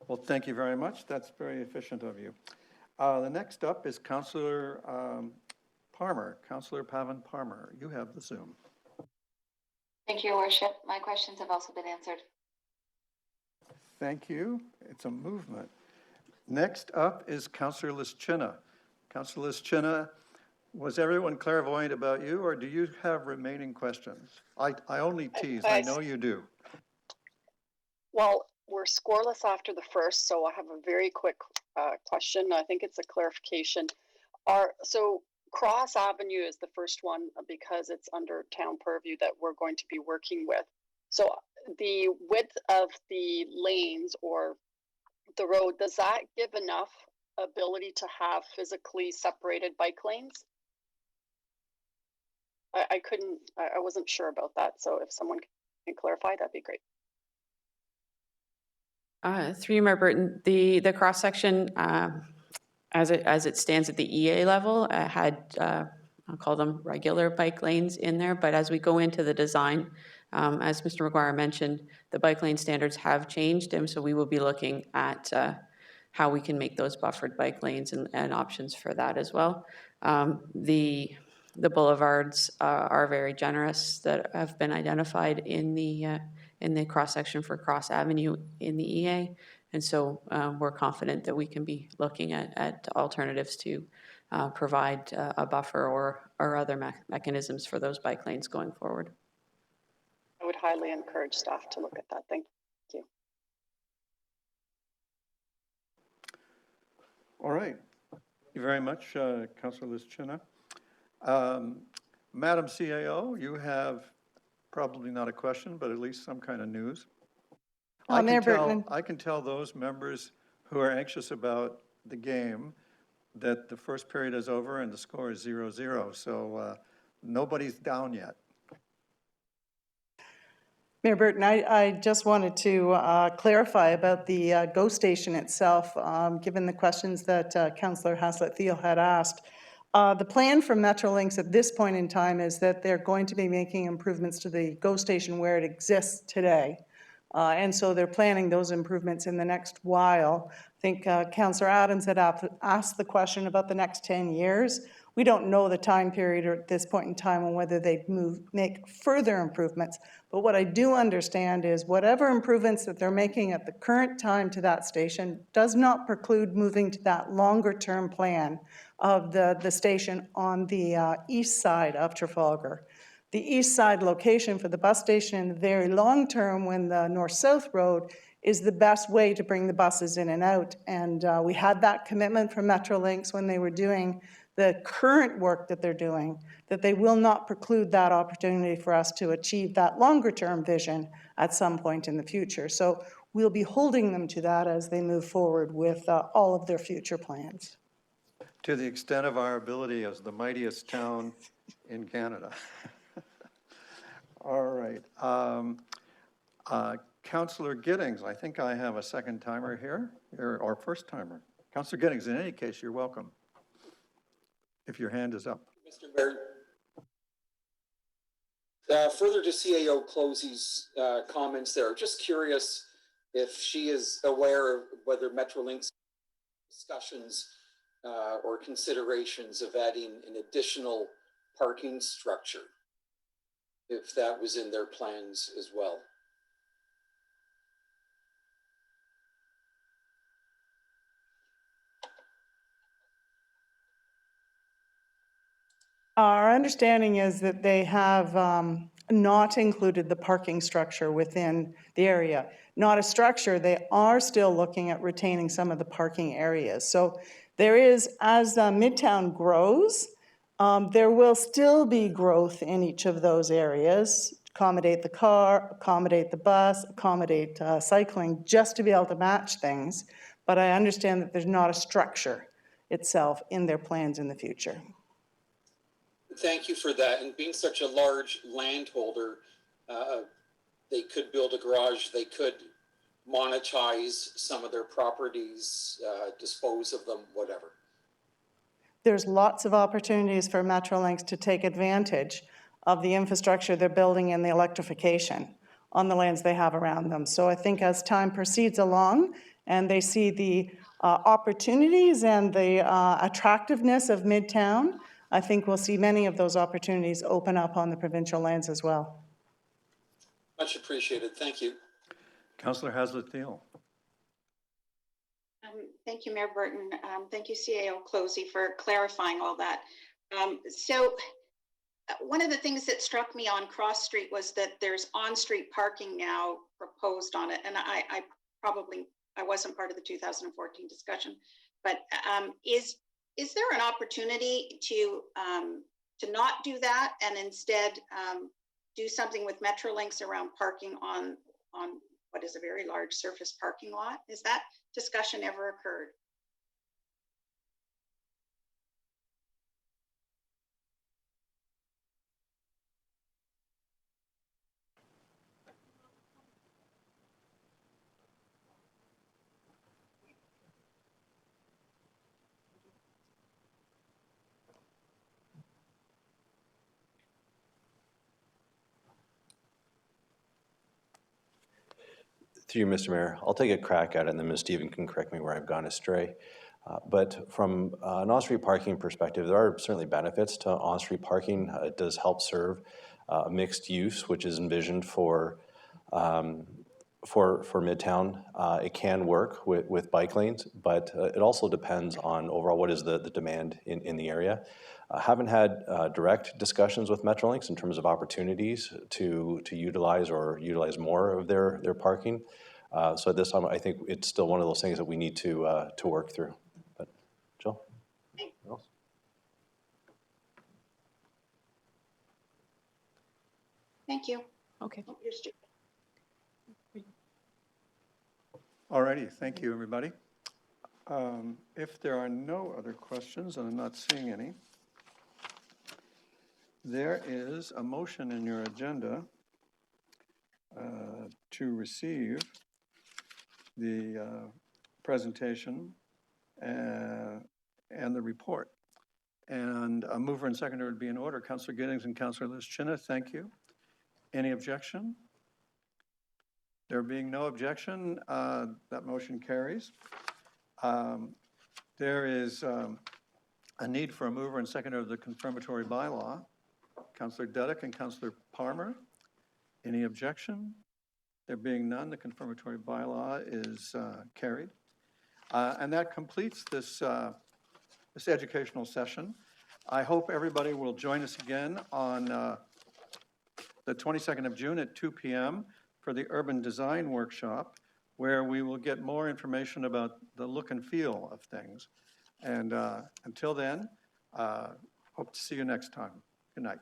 Well, thank you very much. That's very efficient of you. The next up is Councillor Palmer, Councillor Pavan Palmer. You have the Zoom. Thank you, Your Worship. My questions have also been answered. Thank you. It's a movement. Next up is Councillor Lischina. Councillor Lischina, was everyone clairvoyant about you, or do you have remaining questions? I only tease. I know you do. Well, we're scoreless after the first, so I have a very quick question. I think it's a clarification. So Cross Avenue is the first one because it's under town purview that we're going to be working with. So the width of the lanes or the road, does that give enough ability to have physically separated bike lanes? I wasn't sure about that. So if someone can clarify, that'd be great. Through you, Mayor Burton, the cross section as it stands at the EA level had I'll call them regular bike lanes in there, but as we go into the design, as Mr. Mcguire mentioned, the bike lane standards have changed, and so we will be looking at how we can make those buffered bike lanes and options for that as well. The boulevards are very generous that have been identified in the cross section for Cross Avenue in the EA, and so we're confident that we can be looking at alternatives to provide a buffer or other mechanisms for those bike lanes going forward. I would highly encourage staff to look at that. Thank you. All right. Thank you very much, Councillor Lischina. Madam CAO, you have probably not a question, but at least some kind of news. Mayor Burton. I can tell those members who are anxious about the game that the first period is over and the score is 0-0. So nobody's down yet. Mayor Burton, I just wanted to clarify about the GO station itself, given the questions that Councillor Haslett-Thiel had asked. The plan for Metrolinx at this point in time is that they're going to be making improvements to the GO station where it exists today. And so they're planning those improvements in the next while. I think Councillor Adams had asked the question about the next 10 years. We don't know the time period at this point in time on whether they'd make further improvements. But what I do understand is whatever improvements that they're making at the current time to that station does not preclude moving to that longer term plan of the station on the east side of Trafalgar. The east side location for the bus station in the very long term, when the north-south road is the best way to bring the buses in and out. And we had that commitment from Metrolinx when they were doing the current work that they're doing, that they will not preclude that opportunity for us to achieve that longer term vision at some point in the future. So we'll be holding them to that as they move forward with all of their future plans. To the extent of our ability as the mightiest town in Canada. All right. Councillor Giddings, I think I have a second timer here, or first timer. Councillor Giddings, in any case, you're welcome, if your hand is up. Mr. Mayor, further to CAO Closey's comments there, just curious if she is aware of whether Metrolinx discussions or considerations of adding an additional parking structure, if that was in their plans as well. Our understanding is that they have not included the parking structure within the area. Not a structure, they are still looking at retaining some of the parking areas. So there is, as Midtown grows, there will still be growth in each of those areas, accommodate the car, accommodate the bus, accommodate cycling, just to be able to match things. But I understand that there's not a structure itself in their plans in the future. Thank you for that. And being such a large landholder, they could build a garage, they could monetize some of their properties, dispose of them, whatever? There's lots of opportunities for Metrolinx to take advantage of the infrastructure they're building and the electrification on the lands they have around them. So I think as time proceeds along and they see the opportunities and the attractiveness of Midtown, I think we'll see many of those opportunities open up on the provincial lands as well. Much appreciated. Thank you. Councillor Haslett-Thiel. Thank you, Mayor Burton. Thank you, CAO Closey, for clarifying all that. So one of the things that struck me on Cross Street was that there's on-street parking now proposed on it. And I wasn't part of the 2014 discussion, but is there an opportunity to not do that and instead do something with Metrolinx around parking on what is a very large surface parking lot? Is that discussion ever occurred? Through you, Mr. Mayor, I'll take a crack at it, and then Ms. Stephen can correct me where I've gone astray. But from an on-street parking perspective, there are certainly benefits to on-street parking. It does help serve mixed use, which is envisioned for Midtown. It can work with bike lanes, but it also depends on overall what is the demand in the area. Haven't had direct discussions with Metrolinx in terms of opportunities to utilize more of their parking. So at this time, I think it's still one of those things that we need to work through. But Jill? Thank you. Okay. All righty, thank you, everybody. If there are no other questions, and I'm not seeing any, there is a motion in your agenda to receive the presentation and the report. And a mover and seconder would be in order. Councillor Giddings and Councillor Lischina, thank you. Any objection? There being no objection, that motion carries. There is a need for a mover and seconder of the confirmatory bylaw. Councillor Dudek and Councillor Palmer. Any objection? There being none, the confirmatory bylaw is carried. And that completes this educational session. I hope everybody will join us again on the 22nd of June at 2 p.m. for the Urban Design Workshop, where we will get more information about the look and feel of things. And until then, hope to see you next time. Good night.